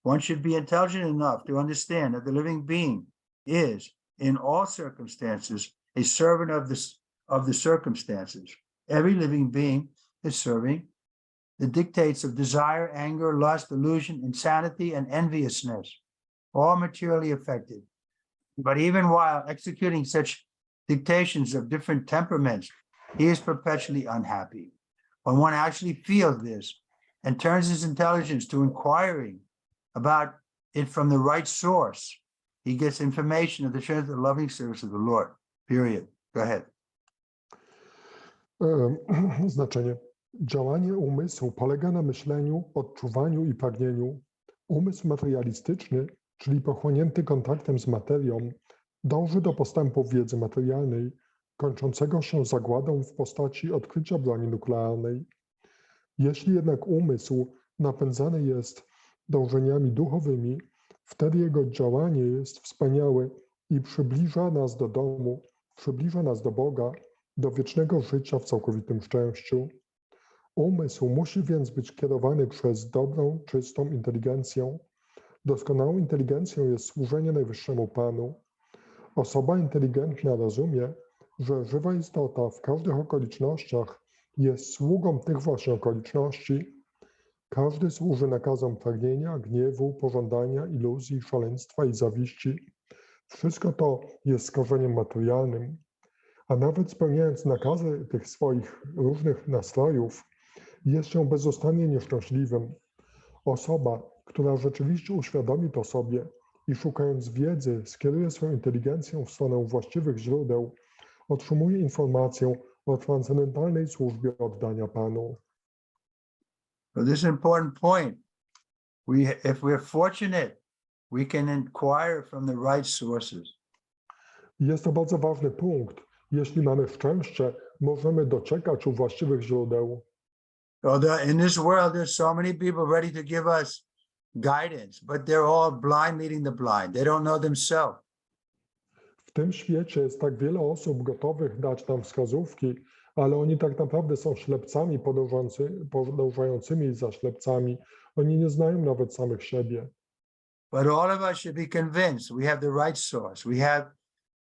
One should be intelligent enough to understand that the living being is in all circumstances, a servant of the circumstances. Every living being is serving the dictates of desire, anger, lust, illusion, insanity, and enviousness, all materially affected. But even while executing such dictations of different temperaments, he is perpetually unhappy. When one actually feels this and turns his intelligence to inquiring about it from the right source, he gets information of the truth of the loving service of the Lord. Period. Go ahead. Znaczenie. Działanie umysłu polega na myśleniu, odczuwaniu i pragnieniu. Umysł materialistyczny, czyli pochłonięty kontaktem z materią, dąży do postępu w wiedzy materialnej, kończącego się zagładą w postaci odkrycia broni nuklearnej. Jeśli jednak umysł napędzany jest dążeniami duchowymi, wtedy jego działanie jest wspaniałe i przybliża nas do domu, przybliża nas do Boga, do wiecznego życia w całkowitym szczęściu. Umysł musi więc być kierowany przez dobrą, czystą inteligencję. Doskonałą inteligencją jest służenie Najwyższemu Panu. Osoba inteligentna rozumie, że żywa istota w każdych okolicznościach jest sługą tych właśnie okoliczności. Każdy służy nakazom pragnienia, gniewu, pożądania, iluzji, szaleństwa i zawiści. Wszystko to jest skażeniem materialnym. A nawet spełniając nakazy tych swoich różnych nastrojów, jest się bezustannie nieszczęśliwym. Osoba, która rzeczywiście uświadomi to sobie i szukając wiedzy, skieruje swoją inteligencję w stronę właściwych źródeł, otrzymuje informację o transcendentalnej służbie oddania Panu. So this is an important point. If we're fortunate, we can inquire from the right sources. Jest to bardzo ważny punkt. Jeśli mamy szczęście, możemy doczekać u właściwych źródeł. In this world, there's so many people ready to give us guidance, but they're all blind leading the blind. They don't know themselves. W tym świecie jest tak wiele osób gotowych dać nam wskazówki, ale oni tak naprawdę są ślepcami podążającymi za ślepcami. Oni nie znają nawet samych siebie. But all of us should be convinced we have the right source. We have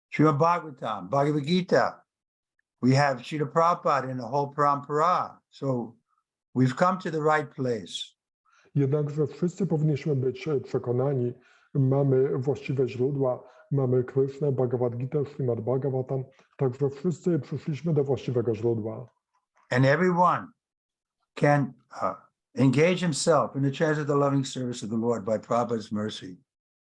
Śrimad Bhagavatam, Bhagavad Gita. We have Srila Prabhupada and the whole Parampara. So we've come to the right place. Jednakże wszyscy powinniśmy być przekonani, mamy właściwe źródła, mamy Krishnę, Bhagavad Gita, Śrimad Bhagavatam, także wszyscy przyszliśmy do właściwego źródła. And everyone can engage himself in the treasure of the loving service of the Lord by Prabhupada's mercy.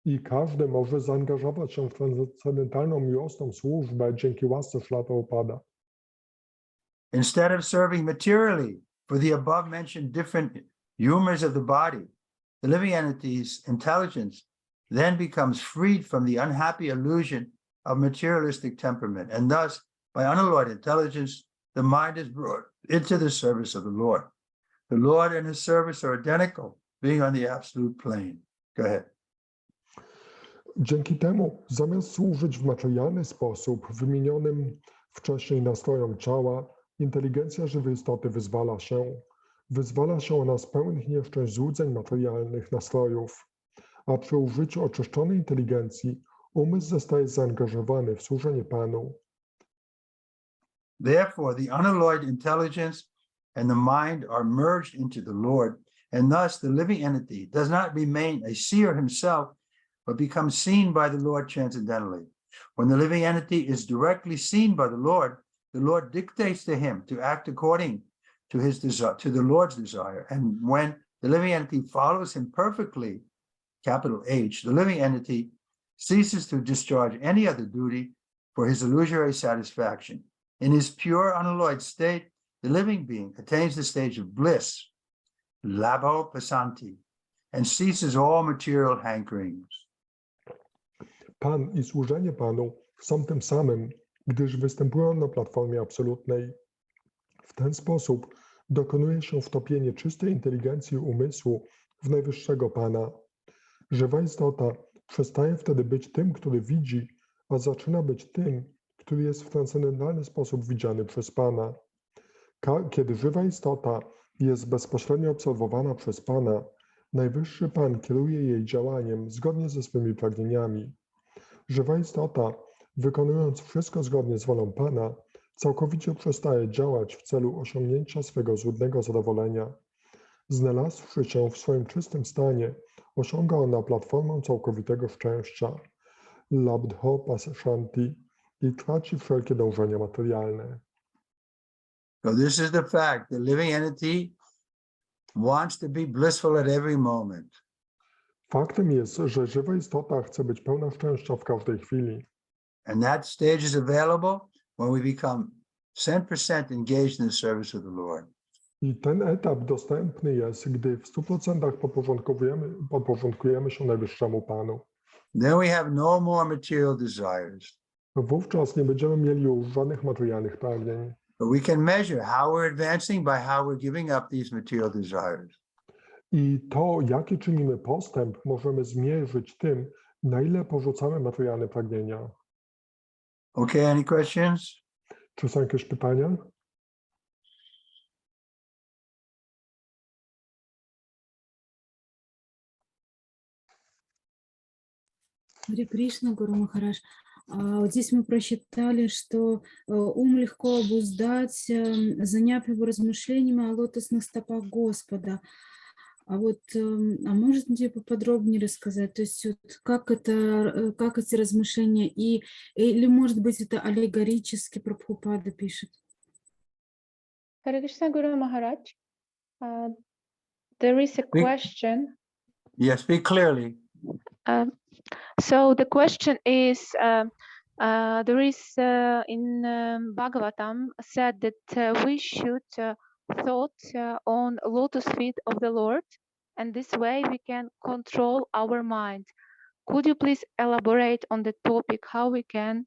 I każdy może zaangażować się w transcendentalną miłosną służbę dzięki łasce Śrila Prabhupada. Instead of serving materially for the above mentioned different humors of the body, the living entity's intelligence then becomes freed from the unhappy illusion of materialistic temperament. And thus, by unalloyed intelligence, the mind is brought into the service of the Lord. The Lord and his service are identical, being on the absolute plane. Go ahead. Dzięki temu, zamiast służyć w materialny sposób wymienionym wcześniej nastrojom ciała, inteligencja żywej istoty wyzwala się. Wyzwala się ona z pełnych nieszczęść złudzeń materialnych nastrojów, a przy użyciu oczyszczonej inteligencji umysł zostaje zaangażowany w służenie Panu. Therefore, the unalloyed intelligence and the mind are merged into the Lord, and thus the living entity does not remain a seer himself, but becomes seen by the Lord transcendentally. When the living entity is directly seen by the Lord dictates to him to act according to his desire, to the Lord's desire. And when the living entity follows him perfectly, capital H, the living entity ceases to discharge any other duty for his illusory satisfaction. In his pure, unalloyed state, the living being attains the stage of bliss, labho pasanti, and ceases all material hankerings. Pan i służenie Panu są tym samym, gdyż występują na platformie absolutnej. W ten sposób dokonuje się wtopienie czystej inteligencji umysłu w Najwyższego Pana. Żywa istota przestaje wtedy być tym, który widzi, a zaczyna być tym, który jest w transcendentalny sposób widziany przez Pana. Kiedy żywa istota jest bezpośrednio obserwowana przez Pana, Najwyższy Pan kieruje jej działaniem zgodnie ze swymi pragnieniami. Żywa istota wykonując wszystko zgodnie z wolą Pana, całkowicie przestaje działać w celu osiągnięcia swego złudnego zadowolenia. Znalazłszy się w swoim czystym stanie, osiąga ona platformę całkowitego szczęścia, labdho shanti, i traci wszelkie dążenia materialne. So this is the fact. The living entity wants to be blissful at every moment. Faktem jest, że żywa istota chce być pełna szczęścia w każdej chwili. And that stage is available when we become 100% engaged in the service of the Lord. I ten etap dostępny jest, gdy w 100% podporządkujemy się Najwyższemu Panu. Then we have no more material desires. Wówczas nie będziemy mieli już żadnych materialnych pragnień. But we can measure how we're advancing by how we're giving up these material desires. I to, jaki czynimy postęp, możemy zmierzyć tym, na ile porzucamy materialne pragnienia. Okay, any questions? Czy są jakieś pytania? Харе Кришна, Гуру Махарадж. Вот здесь мы прочитали, что ум легко обуздать, заняв его размышлениями о лотосных стопах Господа. А вот, можете поподробнее рассказать, то есть вот как эти размышления, или, может быть, это аллегорически Прабхупада пишет? Hare Krishna Guru Maharaj. There is a question. Yes, speak clearly. So the question is, there is in Bhagavatam said that we should thought on lotus feet of the Lord, and this way we can control our mind. Could you please elaborate on the topic how we can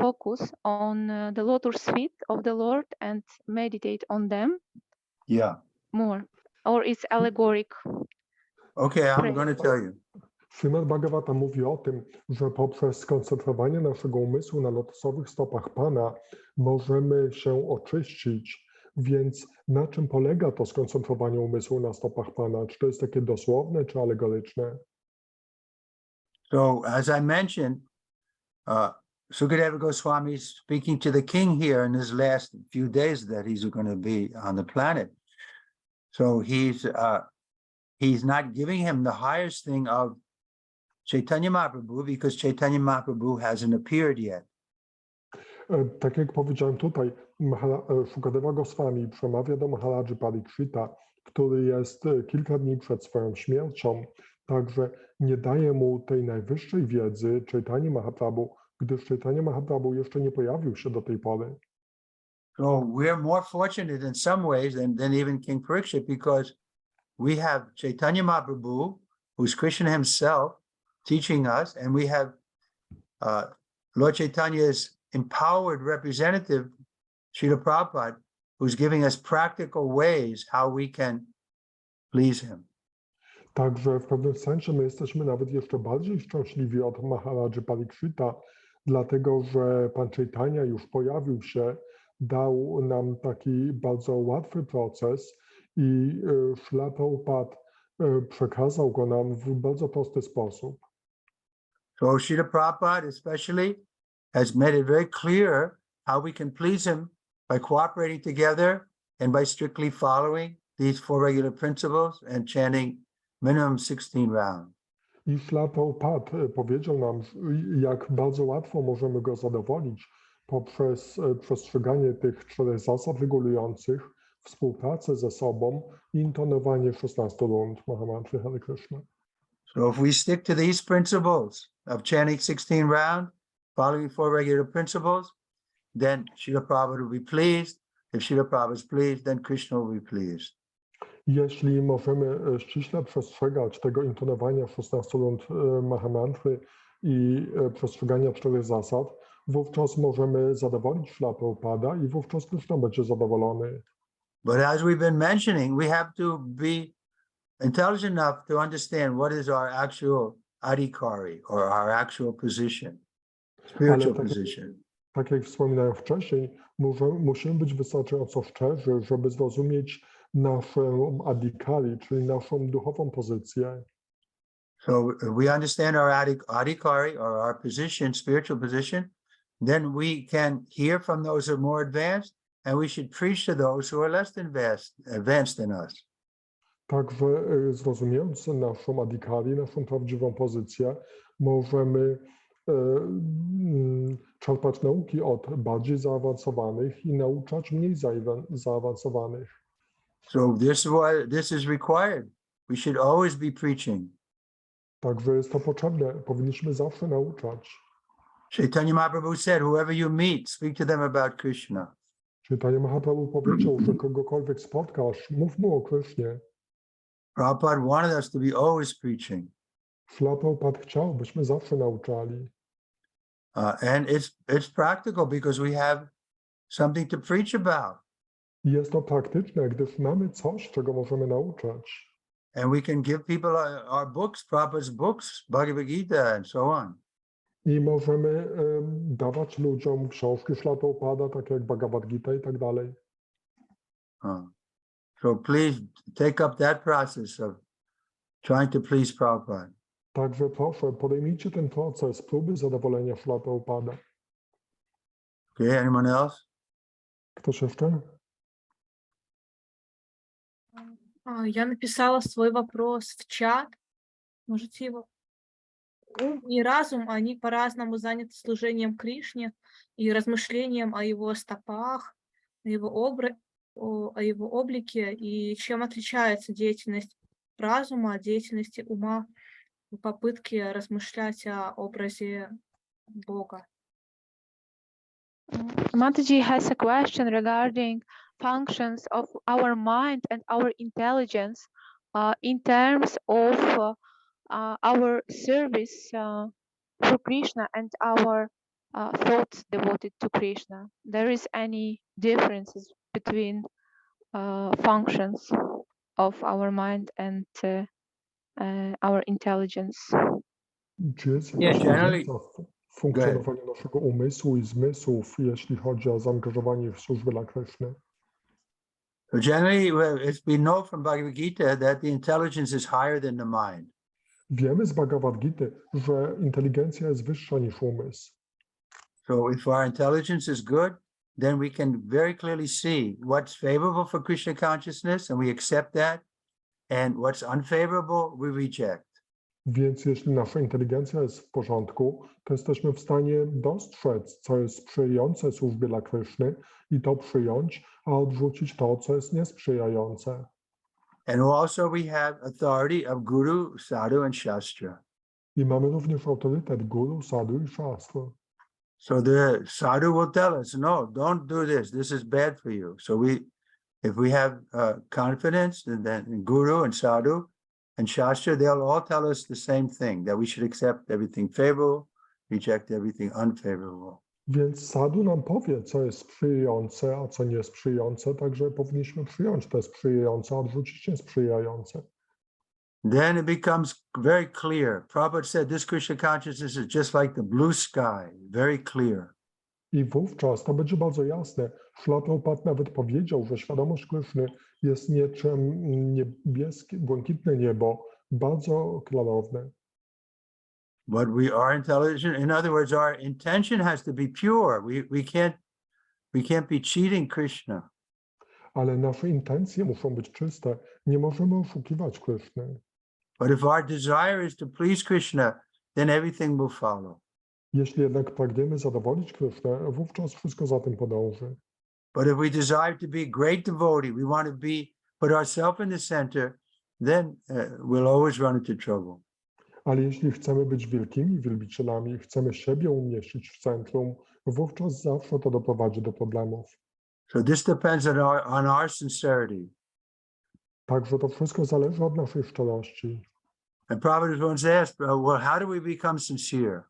focus on the lotus feet of the Lord and meditate on them Yeah. more, or it's allegoric? Okay, I'm Pray. going to tell you. Śrimad Bhagavatam mówi o tym, że poprzez skoncentrowanie naszego umysłu na lotosowych stopach Pana możemy się oczyścić. Więc na czym polega to skoncentrowanie umysłu na stopach Pana? Czy to jest takie dosłowne, czy alegoryczne? So, as I mentioned, Sukadeva Goswami is speaking to the king here in his last few days that he's going to be on the planet. So he's not giving him the highest thing of Chaitanya Mahaprabhu because Chaitanya Mahaprabhu hasn't appeared yet. Tak jak powiedziałem tutaj, Sukadeva Goswami przemawia do Maharadży Parikshita, który jest kilka dni przed swoją śmiercią, także nie daje mu tej najwyższej wiedzy Chaitanya Mahaprabhu, gdyż Chaitanya Mahaprabhu jeszcze nie pojawił się do tej pory. So we're more fortunate in some ways than even King Parikshit because we have Chaitanya Mahaprabhu, who's Krishna himself, teaching us, and we have Lord Chaitanya's empowered representative, Srila Prabhupada, who's giving us practical ways how we can please him. Także w pewnym sensie my jesteśmy nawet jeszcze bardziej szczęśliwi od Maharadży Parikshita, dlatego że Pan Chaitanya już pojawił się, dał nam taki bardzo łatwy proces i Śrila Prabhupada przekazał go nam w bardzo prosty sposób. So Srila Prabhupada especially has made it very clear how we can please him by cooperating together and by strictly following these four regular principles and chanting minimum 16 rounds. I Śrila Prabhupada powiedział nam, jak bardzo łatwo możemy go zadowolić poprzez przestrzeganie tych 4 zasad regulujących, współpracę ze sobą i intonowanie 16 rund Mahamantry Hare Krishna. So if we stick to these principles of chanting 16 rounds, following 4 regular principles, then Srila Prabhupada will be pleased. If Srila Prabhupada is pleased, then Krishna will be pleased. Jeśli możemy ściśle przestrzegać tego intonowania 16 rund Mahamantry i przestrzegania 4 zasad, wówczas możemy zadowolić Śrila Prabhupada i wówczas Krishna będzie zadowolony. But as we've been mentioning, we have to be intelligent enough to understand what is our actual adhikari or our actual position, spiritual position. Tak jak wspominałem wcześniej, musimy być wystarczająco szczerzy, żeby zrozumieć naszą adhikari, czyli naszą duchową pozycję. So if we understand our adhikari or our position, spiritual position, then we can hear from those who are more advanced, and we should preach to those who are less advanced than us. Także zrozumiejąc naszą adhikari, naszą prawdziwą pozycję, możemy czerpać nauki od bardziej zaawansowanych i nauczać mniej zaawansowanych. So this is required. We should always be preaching. Także jest to potrzebne. Powinniśmy zawsze nauczać. Chaitanya Mahaprabhu said, whoever you meet, speak to them about Krishna. Chaitanya Mahaprabhu powiedział, że kogokolwiek spotkasz, mów mu o Krysznie. Prabhupada wanted us to be always preaching. Śrila Prabhupada chciał, byśmy zawsze nauczali. And it's practical because we have something to preach about. I jest to praktyczne, gdyż mamy coś, czego możemy nauczać. And we can give people our books, Prabhupada's books, Bhagavad Gita, and so on. I możemy dawać ludziom książki Śrila Prabhupada, takie jak Bhagavad Gita i tak dalej. So please take up that process of trying to please Prabhupada. Także proszę, podejmijcie ten proces próby zadowolenia Śrila Prabhupada. Okay, anyone else? Ktoś jeszcze? Я написала свой вопрос в чат. Можете его? Ум и разум, они по-разному заняты служением Кришне и размышлением о его стопах, о его облике, и чем отличается деятельность разума от деятельности ума в попытке размышлять о образе Бога. Mataji has a question regarding functions of our mind and our intelligence in terms of our service for Krishna and our thoughts devoted to Krishna. There is any differences between functions of our mind and our intelligence? Czy jest Yeah, jakaś generally- różnica w funkcjonowaniu naszego umysłu i zmysłów, jeśli chodzi o zaangażowanie w służbę dla Kryszny? So generally, we know from Bhagavad Gita that the intelligence is higher than the mind. Wiemy z Bhagavad Gita, że inteligencja jest wyższa niż umysł. So if our intelligence is good, then we can very clearly see what's favorable for Krishna consciousness, and we accept that, and what's unfavorable, we reject. Więc jeśli nasza inteligencja jest w porządku, to jesteśmy w stanie dostrzec, co jest sprzyjające służbie dla Kryszny i to przyjąć, a odrzucić to, co jest niesprzyjające. And also we have authority of Guru, Sadhu, and Shastra. I mamy również autorytet Guru, Sadhu i Shastra. So the Sadhu will tell us, no, don't do this. This is bad for you. So if we have confidence, then Guru and Sadhu and Shastra, they'll all tell us the same thing, that we should accept everything favorable, reject everything unfavorable. Więc Sadhu nam powie, co jest sprzyjające, a co niesprzyjające, także powinniśmy przyjąć te sprzyjające, a odrzucić niesprzyjające. Then it becomes very clear. Prabhupada said this Krishna consciousness is just like the blue sky, very clear. I wówczas to będzie bardzo jasne. Śrila Prabhupada nawet powiedział, że świadomość Kryszny jest niczym niebieskie, błękitne niebo, bardzo klarowne. But we are intelligent. In other words, our intention has to be pure. We can't be cheating Krishna. Ale nasze intencje muszą być czyste. Nie możemy oszukiwać Kryszny. But if our desire is to please Krishna, then everything will follow. Jeśli jednak pragniemy zadowolić Krysznę, wówczas wszystko za tym podąży. But if we desire to be a great devotee, we want to put ourselves in the center, then we'll always run into trouble. Ale jeśli chcemy być wielkimi wielbicielami, chcemy siebie umieścić w centrum, wówczas zawsze to doprowadzi do problemów. So this depends on our sincerity. Także to wszystko zależy od naszej szczerości. And Prabhupada once asked, well, how do we become sincere?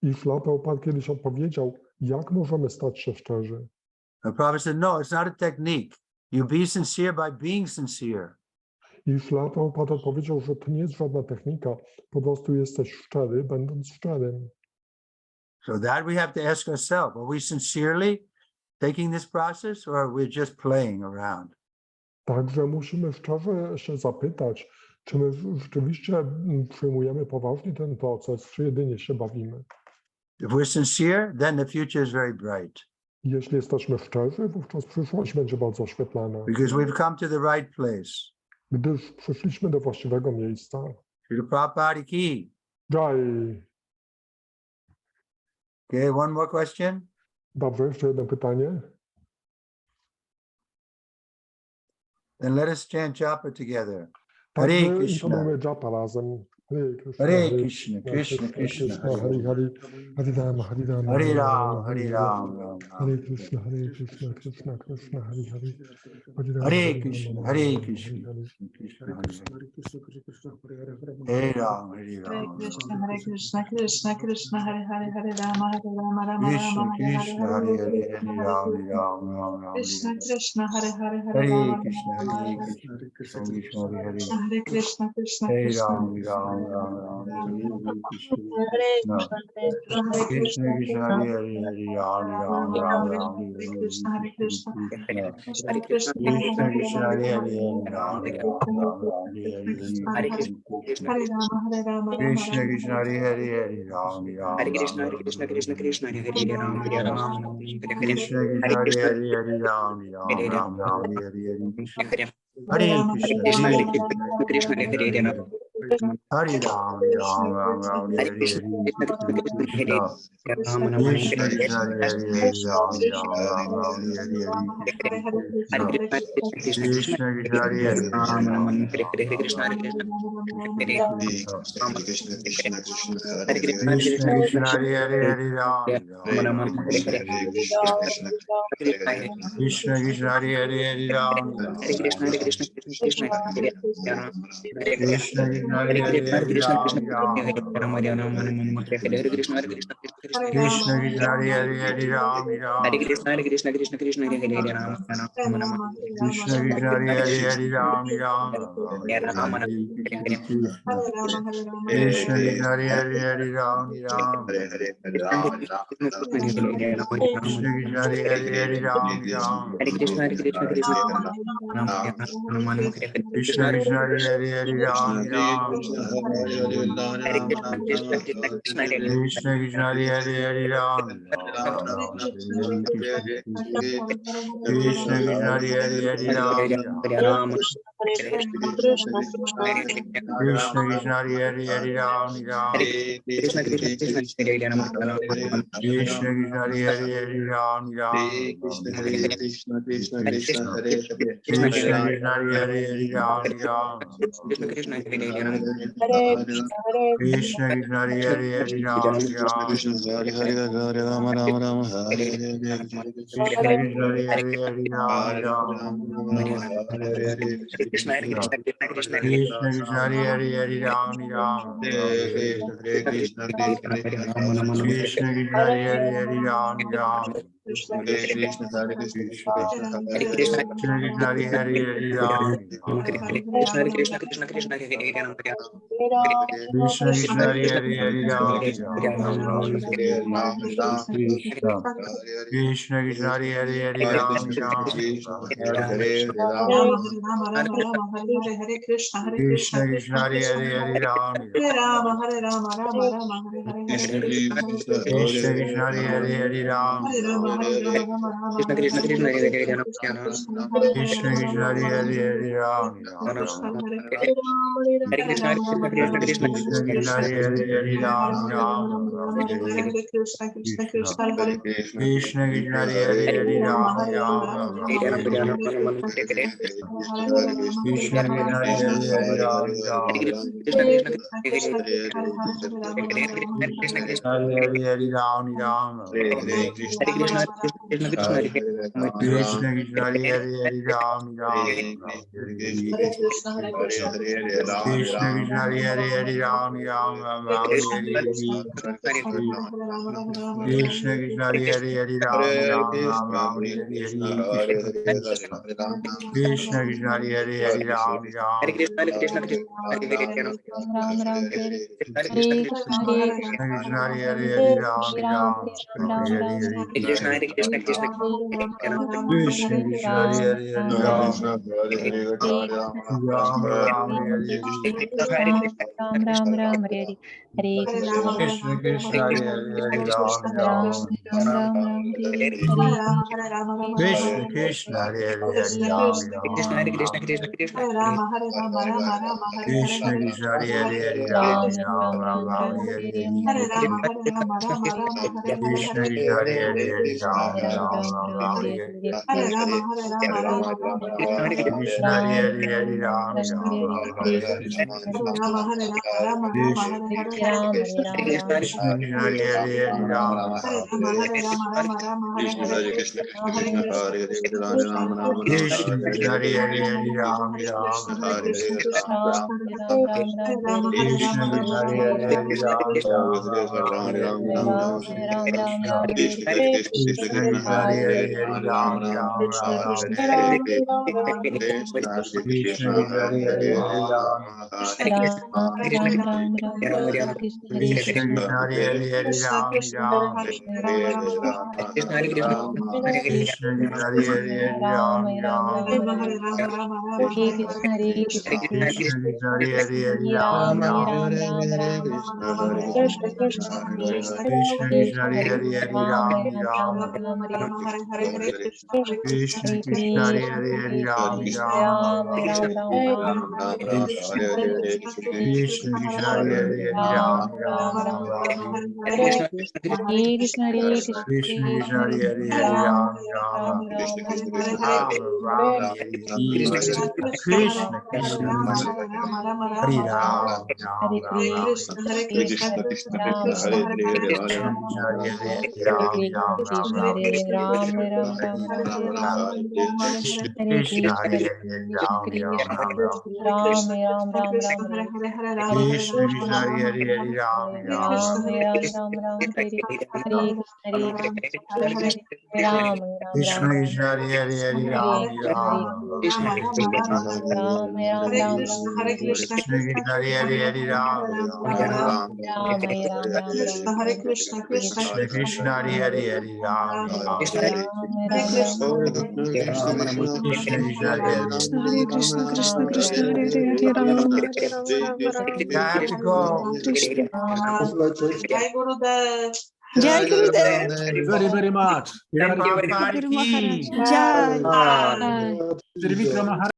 I Śrila Prabhupada kiedyś odpowiedział, jak możemy stać się szczerzy. And Prabhupada said, no, it's not a technique. You be sincere by being sincere. I Śrila Prabhupada odpowiedział, że to nie jest żadna technika, po prostu jesteś szczery, będąc szczerym. So that we have to ask ourselves, are we sincerely taking this process, or are we just playing around? Także musimy szczerze się zapytać, Czy my rzeczywiście przyjmujemy poważnie ten proces, czy jedynie się bawimy? If we're sincere, then the future is very bright Jeśli jesteśmy szczerzy, wówczas przyszłość będzie bardzo oświetlana, because we've come to the right place. gdyż przyszliśmy do właściwego miejsca. Srila Prabhupada ki. Jai. Okay, one more question. Dobrze, jeszcze jedno pytanie. Then let us chant japa together. Także Hare Krishna. intonujmy japa razem. Hare Krishna, Hare Krishna, Krishna Krishna, Hare Hare, Hare Rama, Hare Rama, Hare Ram, Hare Ram, Ram Hare Ram. Krishna, Krishna Krishna, Hare Hare, Hare Rama, Hare Krishna, Hare Krishna, Krishna Krishna, Hare Ram, Hare Ram, Hare Krishna, Krishna Krishna, Hare Hare, Hare Rama, Rama Krishna Rama, Hare Krishna, Hare, Hare Hare, Hare Ram, Ram Ram, Ram Krishna Krishna, Hare Hare, Hare Hare Rama, Krishna, Rama Hare Rama, Krishna, Krishna Hare Hare, Hare Krishna, Krishna Hare Krishna, Ram, Ram Ram, Ram Hare Krishna, Hare Krishna Krishna, Krishna, Hare Hare, Hare Ram, Ram Ram, Ram Hare Krishna, Hare Krishna, Krishna. Krishna Krishna, Krishna Hare Krishna Hare, Hare Hare Hare Rama, Ram Hare Ram Krishna, Ram Ram Hare Krishna Hare Krishna, Hare Rama, Hare Rama, Rama Krishna Rama, Krishna Hare Hare Hare Ram Ram Ram Hare Krishna, Krishna Krishna, Hare Hare Ram, Hare Ram, Krishna Krishna Hare Hare Hare Ram Ram Ram Ram Hare Hare Hare Hare Rama, Krishna Hare Krishna Rama, Rama Krishna, Rama, Hare Hare Ram, Hare Ram Ram Ram Ram Hare Hare Krishna Krishna Krishna Hare Hare Hare Ram Ram Ram Ram Hare Hare Krishna Krishna Krishna Hare Hare Hare Ram Hare Krishna, Hare Krishna, Krishna Krishna Hare Hare Hare Ram Ram Ram Hare Hare Krishna Krishna Hare Hare Hare Ram Hare Krishna, Hare Krishna, Krishna Krishna, Krishna Krishna Hare Hare Hare Ram Ram Hare Krishna, Hare Krishna, Krishna Krishna Hare Hare Hare Ram Hare Ram Krishna, Hare Krishna, Krishna Krishna, Hare Hare Ram, Krishna Krishna Hare Hare Hare Ram Ram Krishna Krishna Hare Hare Hare Ram Ram Krishna Krishna Hare Hare Hare Ram Ram Hare Krishna, Hare Krishna, Krishna Krishna Krishna Hare Hare Hare Ram Ram Krishna Krishna Hare Hare Hare Ram Krishna Krishna Hare Hare Hare Ram Krishna Krishna Hare Hare Hare Ram Krishna, Krishna Krishna, Hare Hare Ram, Krishna Krishna Hare Hare Hare Ram Krishna Krishna Krishna Hare Hare Krishna Krishna Hare Hare Hare Ram Krishna Krishna, Hare Hare Ram, Krishna Krishna Hare Hare Hare Ram Krishna Hare Hare Hare Rama Rama Rama Hare Hare Krishna Krishna Hare Hare Hare Ram Krishna, Hare Krishna, Krishna Krishna Krishna Hare Hare Hare Ram Krishna Krishna Krishna Hare Hare Hare Ram Krishna Krishna Hare Krishna Krishna Krishna Hare Hare Hare Ram Krishna, Hare Krishna, Krishna Krishna, Hare Hare Ram, Krishna Krishna Hare Hare Hare Ram Krishna Krishna Hare Hare Hare Ram Krishna Krishna Hare Hare Hare Ram Krishna Krishna Hare Hare Hare Ram Krishna Krishna, Krishna Hare Hare Ram, Krishna Krishna Hare Hare Hare Ram Hare Krishna, Hare Krishna, Krishna Krishna, Krishna Krishna Hare Hare Hare Ram Krishna Krishna Hare Hare Hare Ram Krishna Krishna Hare Hare Hare Ram Krishna Krishna, Hare Hare Hare Ram Hare Krishna, Krishna Krishna, Hare Hare Krishna Krishna Hare Hare Hare Ram Krishna Krishna Hare Hare Hare Ram Krishna Krishna Hare Hare Hare Ram Krishna Krishna Hare Hare Hare Ram Hare Krishna, Hare Krishna, Krishna Hare Hare Ram, Hare Krishna, Krishna Hare Hare Hare Ram Krishna, Krishna Krishna Hare Hare Ram Ram Ram Hare Hare Ram Ram Ram Hare Hare Krishna Krishna Hare Hare Ram Ram Ram Ram Ram Hare Krishna Krishna Hare Hare Ram Ram Krishna Krishna Hare Hare Ram Ram Ram Ram Hare Hare Krishna Krishna Hare Hare Ram Ram Ram Ram Hare Hare Krishna Hare Hare Ram Ram Ram Ram Hare Hare Krishna Krishna Hare Hare Ram Krishna Krishna Hare Hare Ram Ram Krishna Krishna Hare Hare Ram Ram Ram Ram Hare Hare Krishna Krishna Hare Hare Ram Ram Ram Ram Hare Hare Krishna Krishna Hare Hare Ram Krishna Krishna Hare Hare Ram Ram Krishna Krishna Hare Hare Ram Ram Krishna Krishna Hare Hare Ram Ram Krishna Krishna Hare Hare Ram Ram Krishna Krishna Hare Hare Ram Ram Krishna Krishna Hare Hare Ram Ram Krishna Krishna Hare Hare Ram Ram Ram Hare Krishna Krishna Hare Ram Ram Krishna Krishna Hare Hare Krishna Hare Hare Ram Ram Ram Ram Krishna Hare Hare Ram Ram Ram Ram Krishna Krishna Hare Hare Ram Ram Krishna Krishna Hare Hare Ram Ram Krishna Krishna Hare Hare Ram Krishna Krishna Hare Hare Ram Krishna Krishna Hare Hare Hare Krishna, Krishna Krishna, Hare Hare, Hare Rama, Hare Rama, Rama Rama. I have to go. Krishna. Jai Gurudev. Jai Gurudev. Very, very much. Jai Guru Maharaj. Parvati. Jai. Ah, Trivikrama